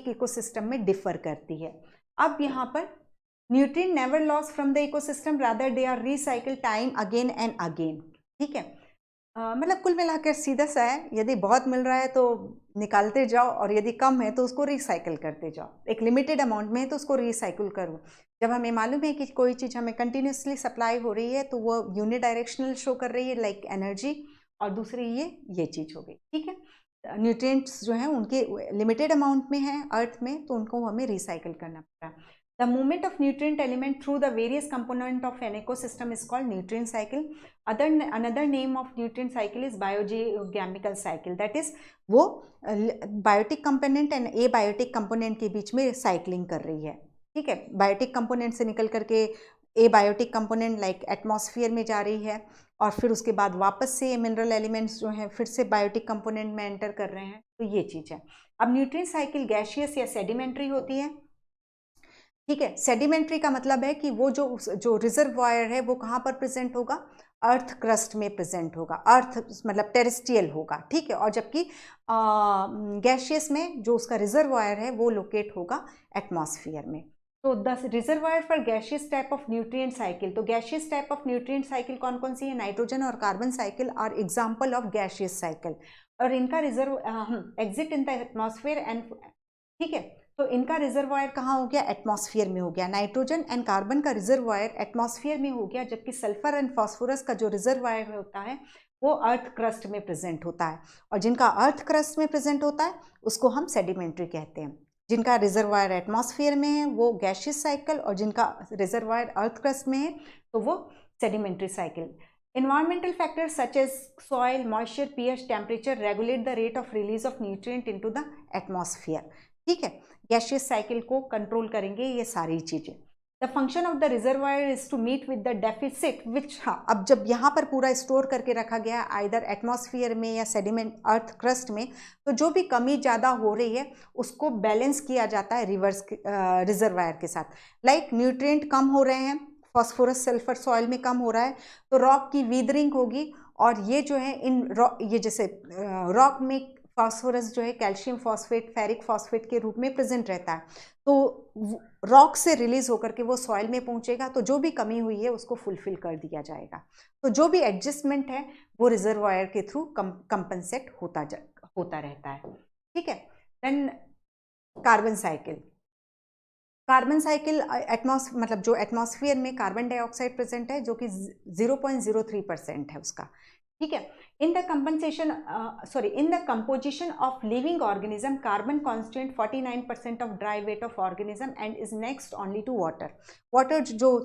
Speaker 1: इकोसिस्टम में डिफर करती है। अब यहाँ पर nutrient never loss from the ecosystem, rather they are recycle time again and again. ठीक है, मतलब कुल मिलाकर सीधा सा है, यदि बहुत मिल रहा है तो निकालते जाओ और यदि कम है तो उसको रिसाइकिल करते जाओ। एक लिमिटेड अमाउंट में है तो उसको रिसाइकिल करो। जब हमें मालूम है कि कोई चीज़ हमें कंटिन्यूसली सप्लाई हो रही है तो वो यूनिडायरेक्शनल शो कर रही है, लाइक एनर्जी, और दूसरी ये चीज़ हो गई। ठीक है, न्यूट्रिएंट्स जो हैं उनके लिमिटेड अमाउंट में है अर्थ में, तो उनको हमें रिसाइकिल करना पड़ता है। The movement of nutrient element through the various component of an ecosystem is called nutrient cycle. Another name of nutrient cycle is biogeochemical cycle. That is वो biotic component and abiotic component के बीच में cycling कर रही है। ठीक है, biotic component से निकल करके एबायोटिक कंपोनेंट लाइक एटमॉस्फेयर में जा रही है और फिर उसके बाद वापस से मिनरल एलिमेंट्स जो हैं फिर से बायोटिक कंपोनेंट में एंटर कर रहे हैं। तो ये चीज़ है। अब न्यूट्रिएंट साइकिल गैसियस या सेडिमेंट्री होती है। ठीक है, सेडिमेंट्री का मतलब है कि वो जो रिजर्वायर है वो कहाँ पर प्रेजेंट होगा, अर्थ क्रस्ट में प्रेजेंट होगा, अर्थ मतलब टेरेस्ट्रियल होगा। ठीक है, और जबकि गैसियस में जो उसका रिजर्वायर है वो लोकेट होगा एटमॉस्फेयर में। तो the reservoir for gaseous type of nutrient cycle, तो gaseous type of nutrient cycle कौन कौन सी है, नाइट्रोजन और carbon cycle are example of gaseous cycle, और इनका exit in the atmosphere and, ठीक है, तो इनका रिजर्वायर कहाँ हो गया, एटमॉस्फेयर में हो गया। नाइट्रोजन एंड कार्बन का रिजर्वायर एटमॉस्फेयर में हो गया, जबकि सल्फर एंड फास्फोरस का जो रिजर्वायर होता है वो अर्थ क्रस्ट में प्रेजेंट होता है, और जिनका अर्थ क्रस्ट में प्रेजेंट होता है उसको हम सेडिमेंट्री कहते हैं। जिनका रिजर्वायर एटमॉस्फेयर में है वो गैसियस साइकिल, और जिनका रिजर्वायर अर्थ क्रस्ट में है तो वो sedimentary cycle. Environmental factors such as soil, moisture, pH, temperature regulate the rate of release of nutrient into the atmosphere. ठीक है, गैसियस साइकिल को कंट्रोल करेंगे ये सारी चीजें। The function of the reservoir is to meet with the deficit which, हाँ, अब जब यहाँ पर पूरा स्टोर करके रखा गया आइदर एटमॉस्फेयर में या सेडिमेंट अर्थ क्रस्ट में, तो जो भी कमी ज़्यादा हो रही है उसको बैलेंस किया जाता है रिजर्वायर के साथ। लाइक न्यूट्रिएंट कम हो रहे हैं, फॉस्फोरस सल्फर सॉइल में कम हो रहा है तो रॉक की वीदरिंग होगी, और ये जो है ये जैसे रॉक में फॉस्फोरस जो है कैल्शियम फॉस्फेट, फेरिक फॉस्फेट के रूप में प्रेजेंट रहता है, तो रॉक से रिलीज होकर के वो सॉइल में पहुंचेगा, तो जो भी कमी हुई है उसको फुलफिल कर दिया जाएगा। तो जो भी एडजस्टमेंट है वो रिजर्वायर के थ्रू कंपनसेट होता रहता है। ठीक है, then carbon cycle. Carbon cycle मतलब जो एटमॉस्फेयर में कार्बन डाइऑक्साइड प्रेजेंट है जो कि 0.03% है उसका। ठीक है, in the composition of living organism carbon constituent 49% of dry weight of organism and is next only to water. Water जो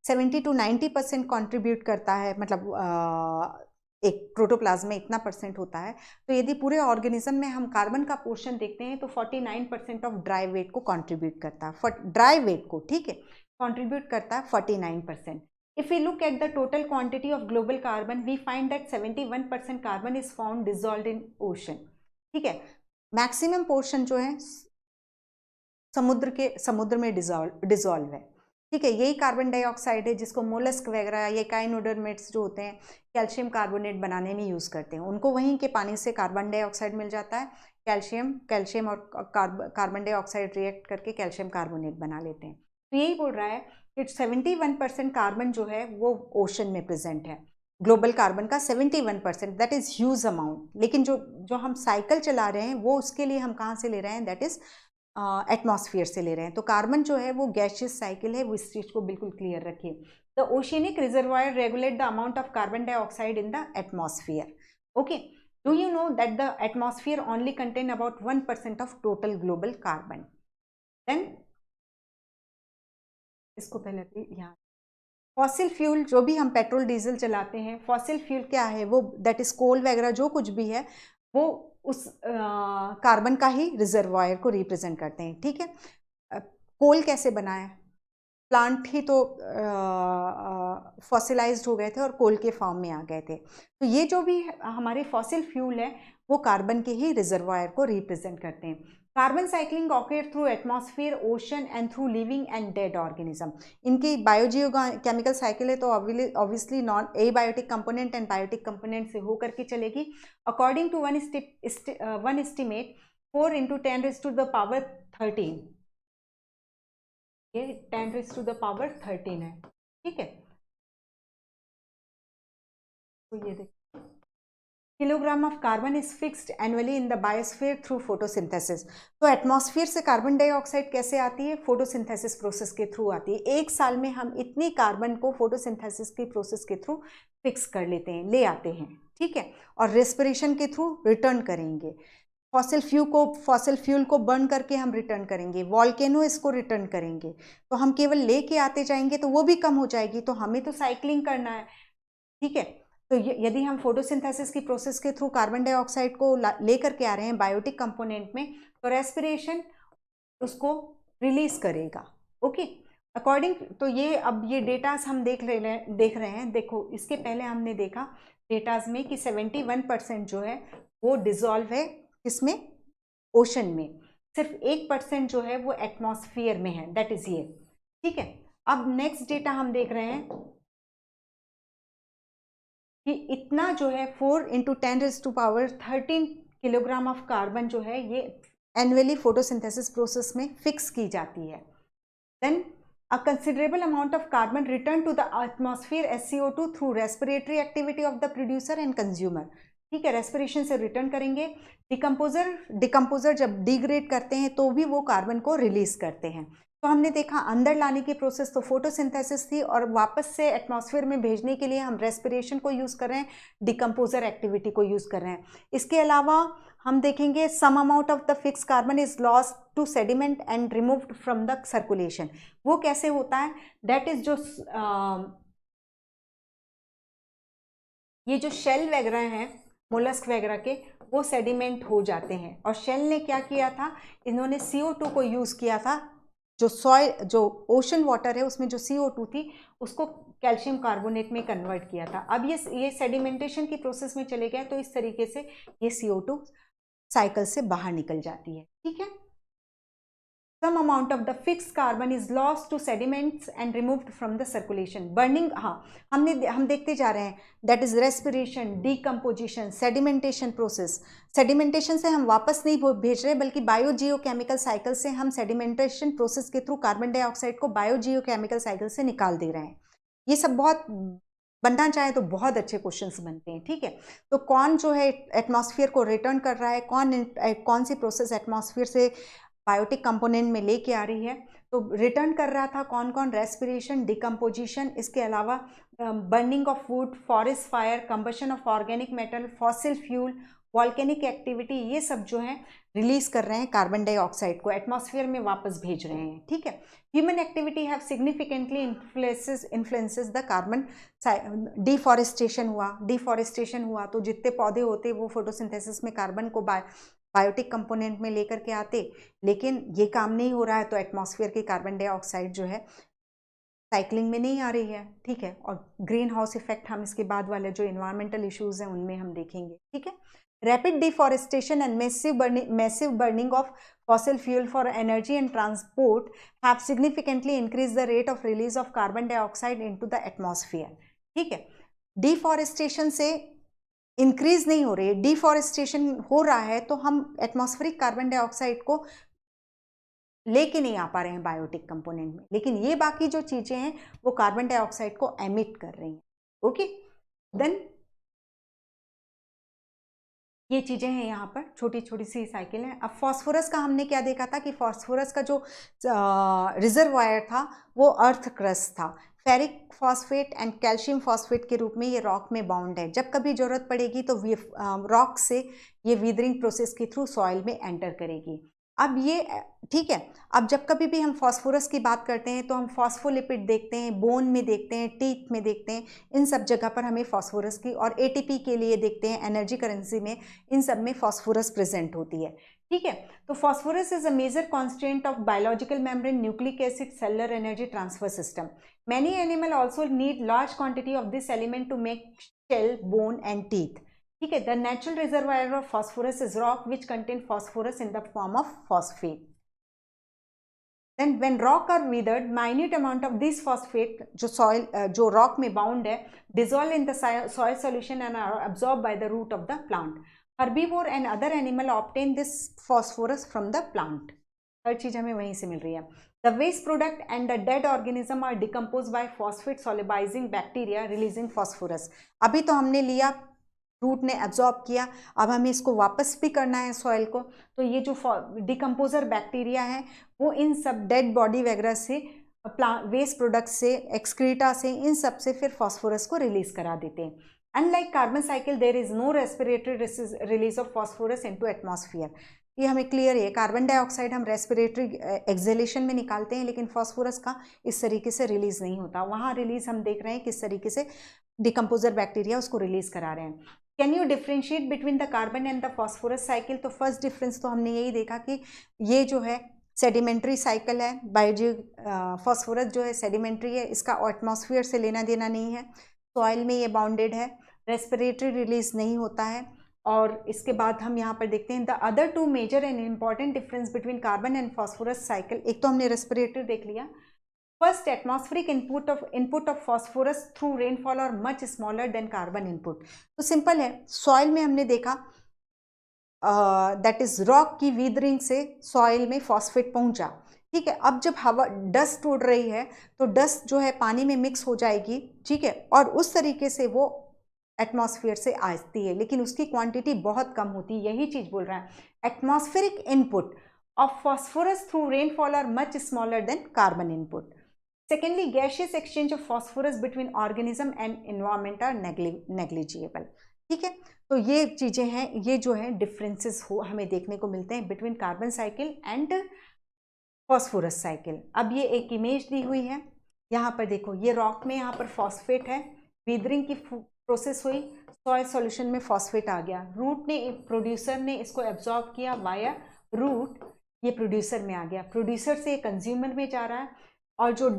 Speaker 1: 70 to 90% कॉन्ट्रीब्यूट करता है, मतलब एक प्रोटोप्लाज्म में इतना परसेंट होता है, तो यदि पूरे ऑर्गेनिज्म में हम कार्बन का पोर्शन देखते हैं तो 49% ऑफ ड्राई वेट को कंट्रीब्यूट करता है, ड्राई वेट को, ठीक है, कंट्रीब्यूट करता है 49%। If we look at the total quantity of global carbon we find that 71% carbon is found dissolved in ocean. ठीक है, मैक्सिमम पोर्शन जो है समुद्र में डिजॉल्व है। ठीक है, यही कार्बन डाइऑक्साइड है जिसको मोलस्क वगैरह या काइनोडर्मेट्स जो होते हैं कैल्शियम कार्बोनेट बनाने में यूज़ करते हैं, उनको वहीं के पानी से कार्बन डाइऑक्साइड मिल जाता है, कैल्शियम और कार्बन डाइऑक्साइड रिएक्ट करके कैल्शियम कार्बोनेट बना लेते हैं। तो यही बोल रहा है कि 71% कार्बन जो है वो ओशन में प्रेजेंट है, ग्लोबल कार्बन का 71%, दैट इज ह्यूज अमाउंट। लेकिन जो हम साइकिल चला रहे हैं वो उसके लिए हम कहाँ से ले रहे हैं, दैट इज एटमॉस्फेयर से ले रहे हैं। तो कार्बन जो है वो गैसियस साइकिल है, वो इस चीज को बिल्कुल क्लियर रखिए। The oceanic reservoir regulate the amount of carbon dioxide in the atmosphere. Okay, do you know that the atmosphere only contain about 1% of total global carbon. Then इसको पहले यहाँ फॉसिल फ्यूल, जो भी हम पेट्रोल डीजल चलाते हैं, fossil fuel क्या है, वो दैट इज कोल वगैरह जो कुछ भी है वो उस कार्बन का ही रिजर्वायर को रिप्रेजेंट करते हैं। ठीक है, कोल कैसे बना है, प्लांट ही तो फॉसिलाइज्ड हो गए थे और कोल के फॉर्म में आ गए थे। तो ये जो भी हमारे फॉसिल फ्यूल है वो कार्बन के ही रिजर्वायर को रिप्रेजेंट करते हैं। Carbon cycling occur through atmosphere, ocean and through living and dead organism. इनकी बायोजियो केमिकल साइकिल है, तो obviously non abiotic component and biotic component से होकर के चलेगी। अकॉर्डिंग टू वन एस्टिमेट 4 × 10⁻13, ये 10⁻13 है। ठीक है, तो ये देखिए kilogram of carbon is fixed annually in the biosphere through photosynthesis. तो एटमॉस्फेयर से कार्बन डाइऑक्साइड कैसे आती है, फोटोसिंथेसिस प्रोसेस के थ्रू आती है। एक साल में हम इतनी कार्बन को फोटोसिंथेसिस की प्रोसेस के थ्रू फिक्स कर लेते हैं, ले आते हैं। ठीक है, और रेस्पिरेशन के थ्रू रिटर्न करेंगे। फॉसिल फ्यूल को बर्न करके हम रिटर्न करेंगे, वॉल्केनो इसको रिटर्न करेंगे। तो हम केवल लेके आते जाएंगे तो वो भी कम हो जाएगी, तो हमें तो साइक्लिंग करना है। ठीक है, तो यदि हम फोटोसिंथेसिस की प्रोसेस के थ्रू कार्बन डाइऑक्साइड को लेकर के आ रहे हैं बायोटिक कंपोनेंट में, तो रेस्पिरेशन उसको रिलीज करेगा। ओके, अकॉर्डिंग, तो ये अब ये डेटास हम देख रहे हैं। देखो, इसके पहले हमने देखा डेटाज में कि 71% जो है वो डिजॉल्व है किसमें, ओशन में। सिर्फ 1% जो है वो एटमॉस्फेयर में है, दैट इज ये। ठीक है, अब नेक्स्ट डेटा हम देख रहे हैं कि इतना जो है 4 × 10⁻13 किलोग्राम ऑफ कार्बन जो है ये एनुअली फोटोसिंथेसिस प्रोसेस में फिक्स की जाती है। Then a considerable amount of carbon return to the atmosphere as CO2 through respiratory activity of the producer and consumer. ठीक है, रेस्पिरेशन से रिटर्न करेंगे। डिकम्पोजर जब डिग्रेड करते हैं तो भी वो कार्बन को रिलीज करते हैं। तो हमने देखा अंदर लाने की प्रोसेस तो फोटोसिंथेसिस थी, और वापस से एटमॉस्फेयर में भेजने के लिए हम रेस्पिरेशन को यूज कर रहे हैं, डिकम्पोजर एक्टिविटी को यूज कर रहे हैं। इसके अलावा हम देखेंगे some amount of the fix carbon is lost to sediment and removed from the circulation. वो कैसे होता है, दैट इज जो ये जो शेल वगैरह हैं मोलस्क वगैरह के, वो सेडिमेंट हो जाते हैं। और शेल ने क्या किया था, इन्होंने CO2 को यूज किया था, जो ओशन वाटर है उसमें जो CO2 थी उसको कैल्शियम कार्बोनेट में कन्वर्ट किया था। अब ये सेडिमेंटेशन की प्रोसेस में चले गए, तो इस तरीके से ये CO2 साइकिल से बाहर निकल जाती है। ठीक है, some amount of the fixed carbon is lost to sediments and removed from the circulation. Burning, हाँ हम देखते जा रहे हैं, that is respiration, decomposition, sedimentation process. Sedimentation से हम वापस नहीं भेज रहे, बल्कि बायोजियोकेमिकल साइकिल से हम सेडिमेंटेशन प्रोसेस के थ्रू कार्बन डाइऑक्साइड को बायोजियोकेमिकल साइकिल से निकाल दे रहे हैं। ये सब बहुत बनना चाहे तो बहुत अच्छे क्वेश्चंस बनते हैं। ठीक है, तो कौन जो है एटमॉस्फेयर को रिटर्न कर रहा है, कौन सी प्रोसेस एटमॉस्फेयर से बायोटिक कंपोनेंट में लेके आ रही है, तो रिटर्न कर रहा था कौन कौन, रेस्पिरेशन, डिकम्पोजिशन, इसके अलावा burning of would, forest fire, combustion of organic metal, fossil fuel, volcanic activity, ये सब जो है रिलीज कर रहे हैं कार्बन डाइऑक्साइड को, एटमॉस्फेयर में वापस भेज रहे हैं। ठीक है, human activity have significantly influences the carbon. Deforestation हुआ तो जितने पौधे होते वो फोटोसिंथेसिस में कार्बन को बायोटिक कंपोनेंट में लेकर के आते, लेकिन ये काम नहीं हो रहा है, तो एटमॉस्फेयर की कार्बन डाइऑक्साइड जो है साइक्लिंग में नहीं आ रही है। ठीक है, और ग्रीन हाउस इफेक्ट हम इसके बाद वाले जो इन्वायरमेंटल इश्यूज हैं उनमें हम देखेंगे। ठीक है, rapid deforestation and massive burning of fossil fuel for energy and transport have significantly increased the rate of release of carbon dioxide into the atmosphere. ठीक है, डिफॉरेस्टेशन से इंक्रीज नहीं हो रही है, डिफॉरेस्टेशन हो रहा है, तो हम एटमॉस्फेरिक कार्बन डाइऑक्साइड को लेके नहीं आ पा रहे हैं बायोटिक कंपोनेंट में, लेकिन ये बाकी जो चीजें हैं वो कार्बन डाइऑक्साइड को एमिट कर रही हैं। ओके, देन ये चीजें हैं यहाँ पर, छोटी छोटी सी साइकिल है। अब फॉस्फोरस का हमने क्या देखा था कि फॉस्फोरस का जो रिजर्वायर था वो अर्थ क्रस्ट था। Ferric phosphate and calcium phosphate के रूप में ये रॉक में बाउंड है। जब कभी जरूरत पड़ेगी तो रॉक से ये वीदरिंग प्रोसेस के थ्रू सॉइल में एंटर करेगी। अब ये ठीक है, अब जब कभी भी हम फॉस्फोरस की बात करते हैं तो हम फॉस्फोलिपिड देखते हैं, बोन में देखते हैं, टीथ में देखते हैं, इन सब जगह पर हमें फॉस्फोरस की, और एटीपी के लिए देखते हैं, एनर्जी करेंसी में, इन सब में फॉस्फोरस प्रेजेंट होती है। ठीक है, तो phosphorus is a major constant of biological membrane, nucleic acid, cellular energy transfer system. Many animal also need large quantity of this element to make shell, bone and teeth. ठीक है, the natural reservoir of phosphorus is rock which contain phosphorus in the form of phosphate. Then when rock are withered, minute amount of this phosphate जो soil जो rock में bound है, dissolve in the soil solution and are absorbed by the root of the plant. Herbivore and other animal obtain this phosphorus from the plant. हर चीज हमें वहीं से मिल रही है। The waste product and the dead organism are decomposed by phosphate solubilizing bacteria releasing phosphorus. अभी तो हमने लिया, रूट ने एब्जॉर्ब किया, अब हमें इसको वापस भी करना है सॉइल को, तो ये जो डिकम्पोजर बैक्टीरिया है वो इन सब डेड बॉडी वगैरह से, वेस्ट प्रोडक्ट से, एक्सक्रीटा से, इन सब से फिर फॉस्फोरस को रिलीज करा देते हैं। Unlike carbon cycle there is no respiratory release of phosphorus into atmosphere. ये हमें क्लियर है, कार्बन डाइऑक्साइड हम रेस्पिरेटरी एक्सहेलेशन में निकालते हैं, लेकिन फॉस्फोरस का इस तरीके से रिलीज नहीं होता। वहाँ रिलीज हम देख रहे हैं किस तरीके से डिकम्पोजर बैक्टीरिया उसको रिलीज करा रहे हैं। Can you differentiate between the carbon and the phosphorus cycle? तो फर्स्ट डिफरेंस तो हमने यही देखा कि ये जो है सेडिमेंट्री साइकिल है, बायोजी फॉस्फोरस जो है सेडिमेंट्री है, इसका एटमॉस्फेयर से लेना देना नहीं है, सॉइल में ये बाउंडेड है, रेस्पिरेटरी रिलीज नहीं होता है। और इसके बाद हम यहाँ पर देखते हैं the other two major and important difference between carbon and phosphorus cycle. एक तो हमने रेस्पिरेटरी देख लिया। First, atmospheric input of phosphorus through rainfall are much smaller than carbon input. तो सिंपल है, सॉइल में हमने देखा दैट इज रॉक की वीदरिंग से सॉइल में फॉस्फेट पहुंचा। ठीक है, अब जब हवा डस्ट उड़ रही है तो डस्ट जो है पानी में मिक्स हो जाएगी, ठीक है, और उस तरीके से वो एटमॉस्फेयर से आती है, लेकिन उसकी क्वांटिटी बहुत कम होती है। यही चीज बोल रहा है, atmospheric input of phosphorus through rainfall are much smaller than carbon input. Secondly, gaseous exchange of phosphorus between organism and environment are negligible. ठीक है, तो ये चीजें हैं, ये जो है डिफरेंसेस हो हमें देखने को मिलते हैं between carbon cycle and phosphorus cycle. अब ये एक इमेज दी हुई है, यहाँ पर देखो, ये रॉक में यहाँ पर फॉस्फेट है, वीदरिंग की प्रोसेस हुई, सॉइल सॉल्यूशन में फॉस्फेट आ गया, रूट ने, प्रोड्यूसर ने इसको एब्जॉर्ब किया वाया रूट, ये प्रोड्यूसर में आ गया, प्रोड्यूसर से कंज्यूमर में जा रहा है, और जो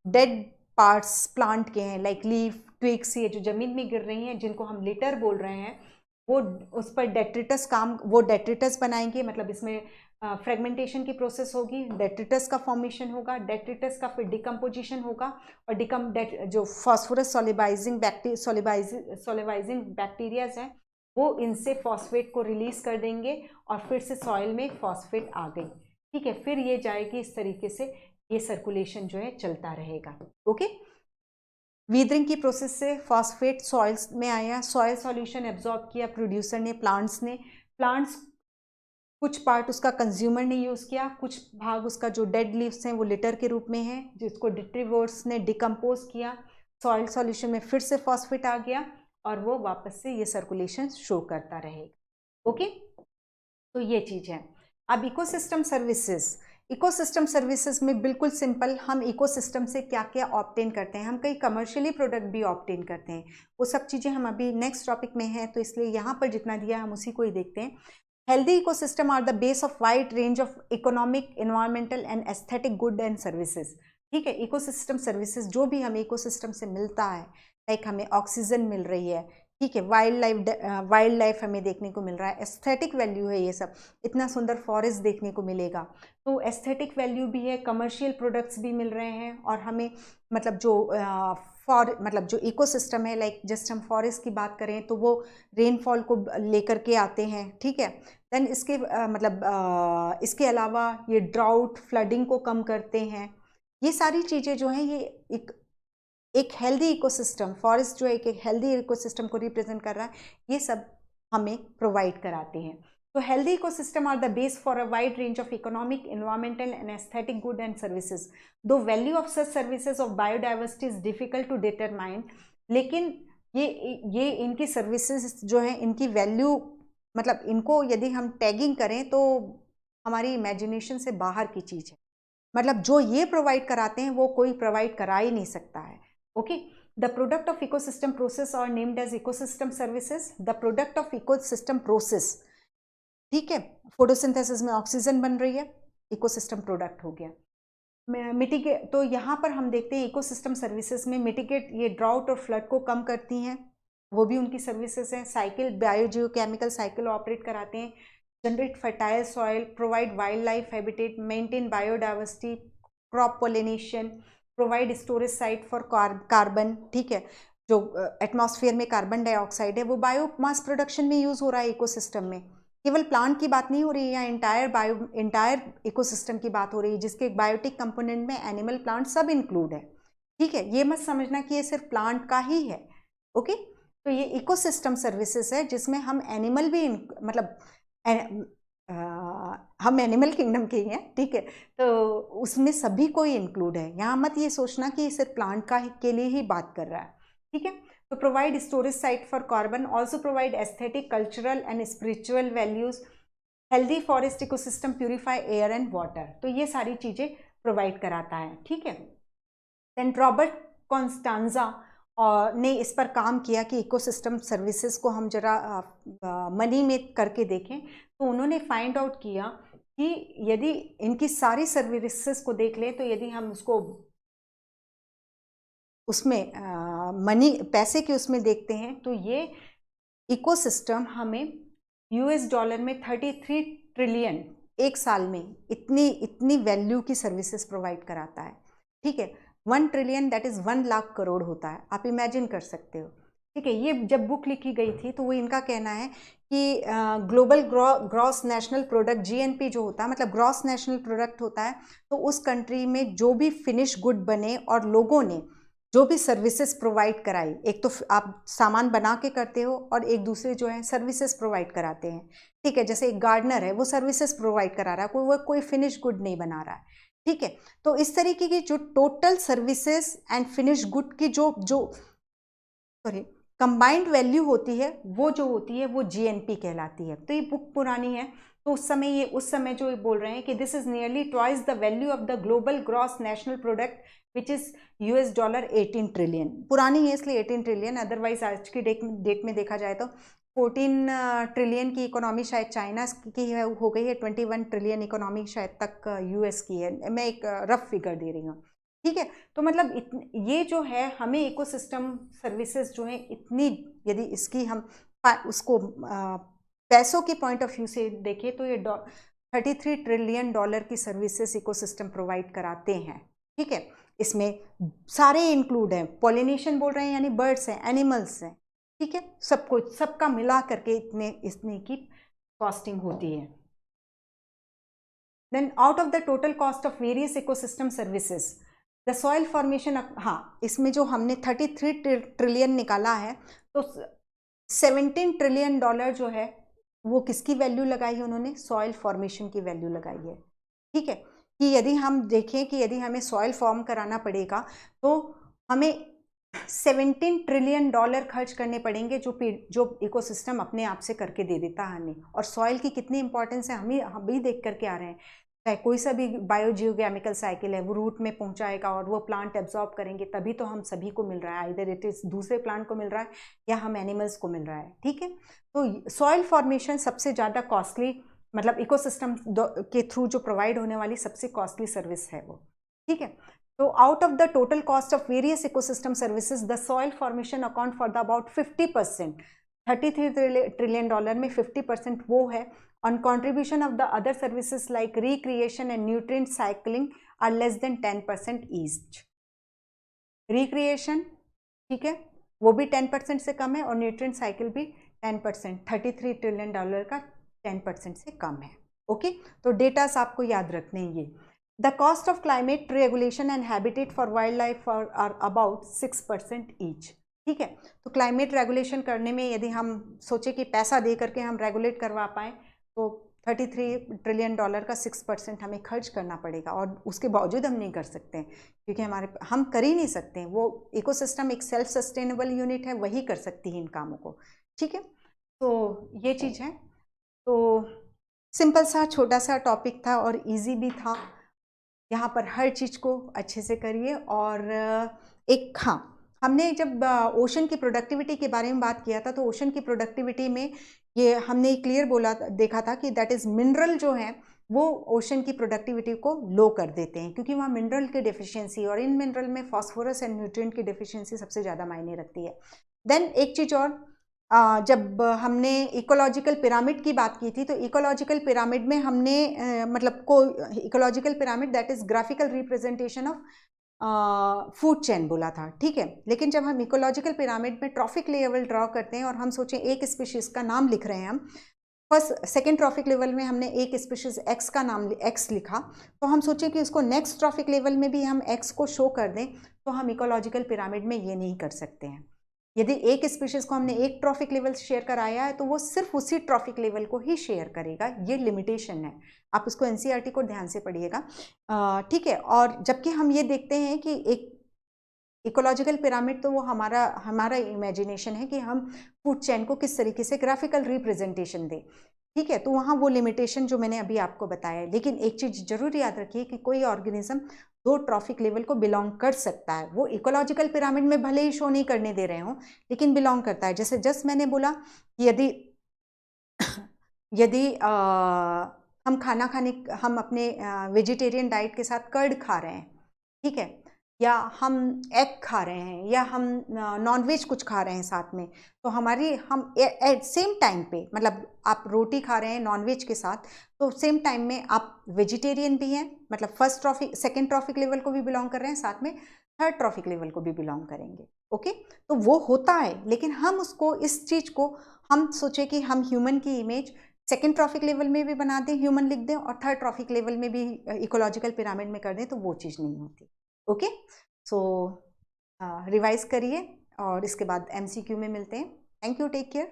Speaker 1: डेड पार्ट्स प्लांट के हैं लाइक लीफ, ट्विग्स, ये जो जमीन में गिर रही हैं जिनको हम लिटर बोल रहे हैं, वो उस पर डेट्रिटस वो डेट्रिटस बनाएंगे, मतलब इसमें फ्रेगमेंटेशन की प्रोसेस होगी, डेट्रिटस का फॉर्मेशन होगा, डेट्रिटस का फिर डिकम्पोजिशन होगा, और जो फॉस्फोरस सोलिबाइजिंग बैक्टीरियाज हैं वो इनसे फॉस्फेट को रिलीज कर देंगे और फिर से सॉइल में फॉस्फेट आ गई। ठीक है, फिर ये जाएगी इस तरीके से, ये सर्कुलेशन जो है चलता रहेगा। ओके, वीदरिंग की प्रोसेस से फॉस्फेट सॉइल्स में आया, सॉइल सॉल्यूशन एब्जॉर्ब किया प्रोड्यूसर ने, प्लांट्स कुछ पार्ट उसका कंज्यूमर ने यूज़ किया, कुछ भाग उसका जो डेड लीव्स हैं वो लिटर के रूप में है जिसको डिट्रीवोर्स ने डिकम्पोज किया, सॉइल सॉल्यूशन में फिर से फॉस्फेट आ गया और वो वापस से ये सर्कुलेशन शो करता रहेगा। ओके, तो ये चीज़ है। अब इकोसिस्टम सर्विसेज में बिल्कुल सिंपल, हम इकोसिस्टम से क्या क्या ऑब्टेन करते हैं, हम कई कमर्शियली प्रोडक्ट भी ऑब्टेन करते हैं, वो सब चीज़ें हम अभी नेक्स्ट टॉपिक में हैं, तो इसलिए यहाँ पर जितना दिया हम उसी को ही देखते हैं। Healthy ecosystem are the base of wide range of economic, environmental and aesthetic good and services. ठीक है, इकोसिस्टम सर्विसेज जो भी हमें इकोसिस्टम से मिलता है, लाइक हमें ऑक्सीजन मिल रही है, ठीक है, वाइल्ड लाइफ हमें देखने को मिल रहा है, एस्थेटिक वैल्यू है, ये सब इतना सुंदर फॉरेस्ट देखने को मिलेगा, तो एस्थेटिक वैल्यू भी है, कमर्शियल प्रोडक्ट्स भी मिल रहे हैं, और हमें मतलब जो इकोसिस्टम है, लाइक जस्ट हम फॉरेस्ट की बात करें तो वो रेनफॉल को लेकर के आते हैं। ठीक है, देन इसके इसके अलावा ये ड्राउट फ्लडिंग को कम करते हैं। ये सारी चीज़ें जो हैं ये एक हेल्दी इकोसिस्टम, फॉरेस्ट जो है एक हेल्दी इकोसिस्टम को रिप्रेजेंट कर रहा है, ये सब हमें प्रोवाइड कराते हैं। तो healthy ecosystem are the base for a wide range of economic, environmental and aesthetic good and services. Though value of such services of biodiversity is difficult to determine, लेकिन ये इनकी सर्विसेज जो है इनकी वैल्यू मतलब इनको यदि हम टैगिंग करें तो हमारी इमेजिनेशन से बाहर की चीज़ है। मतलब जो ये प्रोवाइड कराते हैं वो कोई प्रोवाइड करा ही नहीं सकता है। Okay, the product of ecosystem process are named as ecosystem services. The product of ecosystem process, ठीक है, फोटोसिंथेसिस में ऑक्सीजन बन रही है, इकोसिस्टम प्रोडक्ट हो गया। मिटिगेट, तो यहाँ पर हम देखते हैं इकोसिस्टम सर्विसेज में मिटिगेट, ये ड्राउट और फ्लड को कम करती हैं, वो भी उनकी सर्विसेज हैं। साइकिल, बायोजियोकेमिकल साइकिल ऑपरेट कराते हैं। Generate fertile soil, provide wild life habitat, maintain biodiversity, crop pollination, provide storage site for carbon, ठीक है, जो एटमॉस्फेयर में कार्बन डाइऑक्साइड है वो बायोमास प्रोडक्शन में यूज हो रहा है इकोसिस्टम में। केवल प्लांट की बात नहीं हो रही है, यहाँ इंटायर इकोसिस्टम की बात हो रही है, जिसके बायोटिक कंपोनेंट में एनिमल, प्लांट सब इंक्लूड है। ठीक है, ये मत समझना कि ये सिर्फ प्लांट का ही है। ओके, तो ये इकोसिस्टम सर्विसेज है जिसमें हम एनिमल भी मतलब हम एनिमल किंगडम के ही हैं, ठीक है, तो उसमें सभी कोई इंक्लूड है। यहाँ मत ये सोचना कि सिर्फ प्लांट का के लिए ही बात कर रहा है। ठीक है, तो provide storage site for carbon, also provide aesthetic, cultural and spiritual values, healthy forest ecosystem, purify air and water, तो ये सारी चीजें प्रोवाइड कराता है। ठीक है, देन रॉबर्ट कॉन्स्टांजा ने इस पर काम किया कि इकोसिस्टम सर्विसेज को हम जरा मनी में करके देखें, तो उन्होंने फाइंड आउट किया कि यदि इनकी सारी सर्विसेज को देख लें तो यदि हम उसको उसमें मनी, पैसे के उसमें देखते हैं तो ये इकोसिस्टम हमें US डॉलर में 33 ट्रिलियन एक साल में इतनी वैल्यू की सर्विसेज प्रोवाइड कराता है। ठीक है, 1 trillion that is 1 lakh crore होता है, आप इमेजिन कर सकते हो। ठीक है, ये जब बुक लिखी गई थी तो वो इनका कहना है कि global gross national product, GNP जो होता है मतलब ग्रॉस नेशनल प्रोडक्ट होता है, तो उस कंट्री में जो भी फिनिश गुड बने और लोगों ने जो भी सर्विसेज प्रोवाइड कराई, एक तो आप सामान बना के करते हो और एक दूसरे जो है सर्विसेज प्रोवाइड कराते हैं। ठीक है, जैसे एक गार्डनर है वो सर्विसेज प्रोवाइड करा रहा है, कोई फिनिश गुड नहीं बना रहा है। ठीक है, तो इस तरीके की जो total services and finish good की जो सॉरी कंबाइंड वैल्यू होती है वो जो होती है वो GNP कहलाती है। तो ये बुक पुरानी है, तो उस समय जो ये बोल रहे हैं कि this is nearly twice the value of the global gross national product which is US dollar 18 trillion. पुरानी है इसलिए 18 ट्रिलियन, अदरवाइज आज की डेट में देखा जाए तो 14 ट्रिलियन की इकोनॉमी शायद चाइना की हो गई है, 21 ट्रिलियन इकोनॉमी शायद तक US की है। मैं एक रफ फिगर दे रही हूँ। ठीक है, तो मतलब ये जो है हमें इकोसिस्टम सर्विसेज जो है इतनी, यदि इसकी हम उसको पैसों के पॉइंट ऑफ व्यू से देखें तो ये 33 ट्रिलियन डॉलर की सर्विसेज इकोसिस्टम प्रोवाइड कराते हैं। ठीक है, इसमें सारे इंक्लूड हैं, पॉलिनेशन बोल रहे हैं यानी बर्ड्स हैं, एनिमल्स हैं, ठीक है, सब कुछ सबका मिला करके इतने की कॉस्टिंग होती है। Then out of the total cost of various ecosystem services the soil formation, हाँ इसमें जो हमने 33 ट्रिलियन निकाला है तो 17 ट्रिलियन डॉलर जो है वो किसकी वैल्यू लगाई है उन्होंने, सॉइल फॉर्मेशन की वैल्यू लगाई है। ठीक है, कि यदि हम देखें कि यदि हमें सॉइल फॉर्म कराना पड़ेगा तो हमें 17 ट्रिलियन डॉलर खर्च करने पड़ेंगे जो इकोसिस्टम अपने आप से करके दे देता है हमें। और सॉइल की कितनी इंपॉर्टेंस है हम भी देख करके आ रहे हैं, चाहे कोई सा भी बायोजियोकेमिकल साइकिल है वो रूट में पहुंचाएगा और वो प्लांट एब्जॉर्ब करेंगे तभी तो हम सभी को मिल रहा है, इधर इट इज दूसरे प्लांट को मिल रहा है या हम एनिमल्स को मिल रहा है। ठीक है, तो सॉइल फॉर्मेशन सबसे ज़्यादा कॉस्टली, मतलब इकोसिस्टम के थ्रू जो प्रोवाइड होने वाली सबसे कॉस्टली सर्विस है वो। ठीक है, तो out of the total cost of various ecosystem services the soil formation account for the about 50%, 33 trillion dollar में 50% वो है। On contribution of the other services like recreation and nutrient cycling are less than 10% each. Recreation, ठीक है, वो भी 10% से कम है और न्यूट्रिएंट साइकिल भी 10%, 33 ट्रिलियन डॉलर का 10% से कम है। ओके, तो डेटास आपको याद रखने हैं ये। The cost of climate regulation and habitat for wild life are about 6% each. ठीक है, तो क्लाइमेट रेगुलेशन करने में यदि हम सोचे कि पैसा दे करके हम रेगुलेट करवा पाएँ तो $33 ट्रिलियन का 6% हमें खर्च करना पड़ेगा, और उसके बावजूद हम नहीं कर सकते हैं क्योंकि हम कर ही नहीं सकते हैं। वो इकोसिस्टम एक सेल्फ सस्टेनेबल यूनिट है, वही कर सकती है इन कामों को। ठीक है, तो ये चीज़ है। तो सिंपल सा छोटा सा टॉपिक था और इजी भी था। यहाँ पर हर चीज़ को अच्छे से करिए। और एक, हाँ, हमने जब ओशन की प्रोडक्टिविटी के बारे में बात किया था तो ओशन की प्रोडक्टिविटी में ये हमने क्लियर देखा था कि दैट इज़ मिनरल जो है वो ओशन की प्रोडक्टिविटी को लो कर देते हैं, क्योंकि वहाँ मिनरल की डेफिशिएंसी, और इन मिनरल में फास्फोरस एंड न्यूट्रिएंट की डेफिशिएंसी सबसे ज़्यादा मायने रखती है। देन एक चीज़ और, जब हमने इकोलॉजिकल पिरामिड की बात की थी तो इकोलॉजिकल पिरामिड में हमने मतलब को ecological pyramid that is graphical representation of food chain बोला था। ठीक है, लेकिन जब हम इकोलॉजिकल पिरामिड में ट्रॉफिक लेवल ड्रॉ करते हैं और हम सोचें एक स्पीशीज का नाम लिख रहे हैं, हम फर्स्ट सेकेंड ट्रॉफिक लेवल में हमने एक स्पीशीज एक्स का नाम एक्स लिखा, तो हम सोचें कि उसको नेक्स्ट ट्रॉफिक लेवल में भी हम एक्स को शो कर दें, तो हम इकोलॉजिकल पिरामिड में ये नहीं कर सकते हैं। यदि एक स्पीशीज को हमने एक ट्रॉफिक लेवल शेयर कराया है तो वो सिर्फ उसी ट्रॉफिक लेवल को ही शेयर करेगा, ये लिमिटेशन है। आप उसको एनसीईआरटी को ध्यान से पढ़िएगा। ठीक है, और जबकि हम ये देखते हैं कि एक इकोलॉजिकल पिरामिड तो वो हमारा इमेजिनेशन है कि हम फूड चेन को किस तरीके से ग्राफिकल रिप्रेजेंटेशन दें। ठीक है, तो वहाँ वो लिमिटेशन जो मैंने अभी आपको बताया है। लेकिन एक चीज़ जरूर याद रखिए कि कोई ऑर्गेनिज्म दो ट्रॉफिक लेवल को बिलोंग कर सकता है। वो इकोलॉजिकल पिरामिड में भले ही शो नहीं करने दे रहे हों, लेकिन बिलोंग करता है। जैसे जस्ट मैंने बोला कि यदि यदि हम अपने वेजिटेरियन डाइट के साथ कर्ड खा रहे हैं, ठीक है, या हम एग खा रहे हैं, या हम नॉनवेज कुछ खा रहे हैं साथ में, तो हम एट सेम टाइम पे, मतलब आप रोटी खा रहे हैं नॉनवेज के साथ, तो सेम टाइम में आप वेजिटेरियन भी हैं, मतलब first trophic second trophic level को भी बिलोंग कर रहे हैं, साथ में थर्ड ट्रॉफिक लेवल को भी बिलोंग करेंगे। ओके, तो वो होता है, लेकिन हम उसको, इस चीज़ को हम सोचे कि हम ह्यूमन की इमेज सेकेंड ट्रॉफिक लेवल में भी बना दें, ह्यूमन लिख दें, और थर्ड ट्रॉफिक लेवल में भी इकोलॉजिकल पिरामिड में कर दें, तो वो चीज़ नहीं होती। ओके, सो रिवाइज करिए और इसके बाद एमसीक्यू में मिलते हैं। Thank you, take care.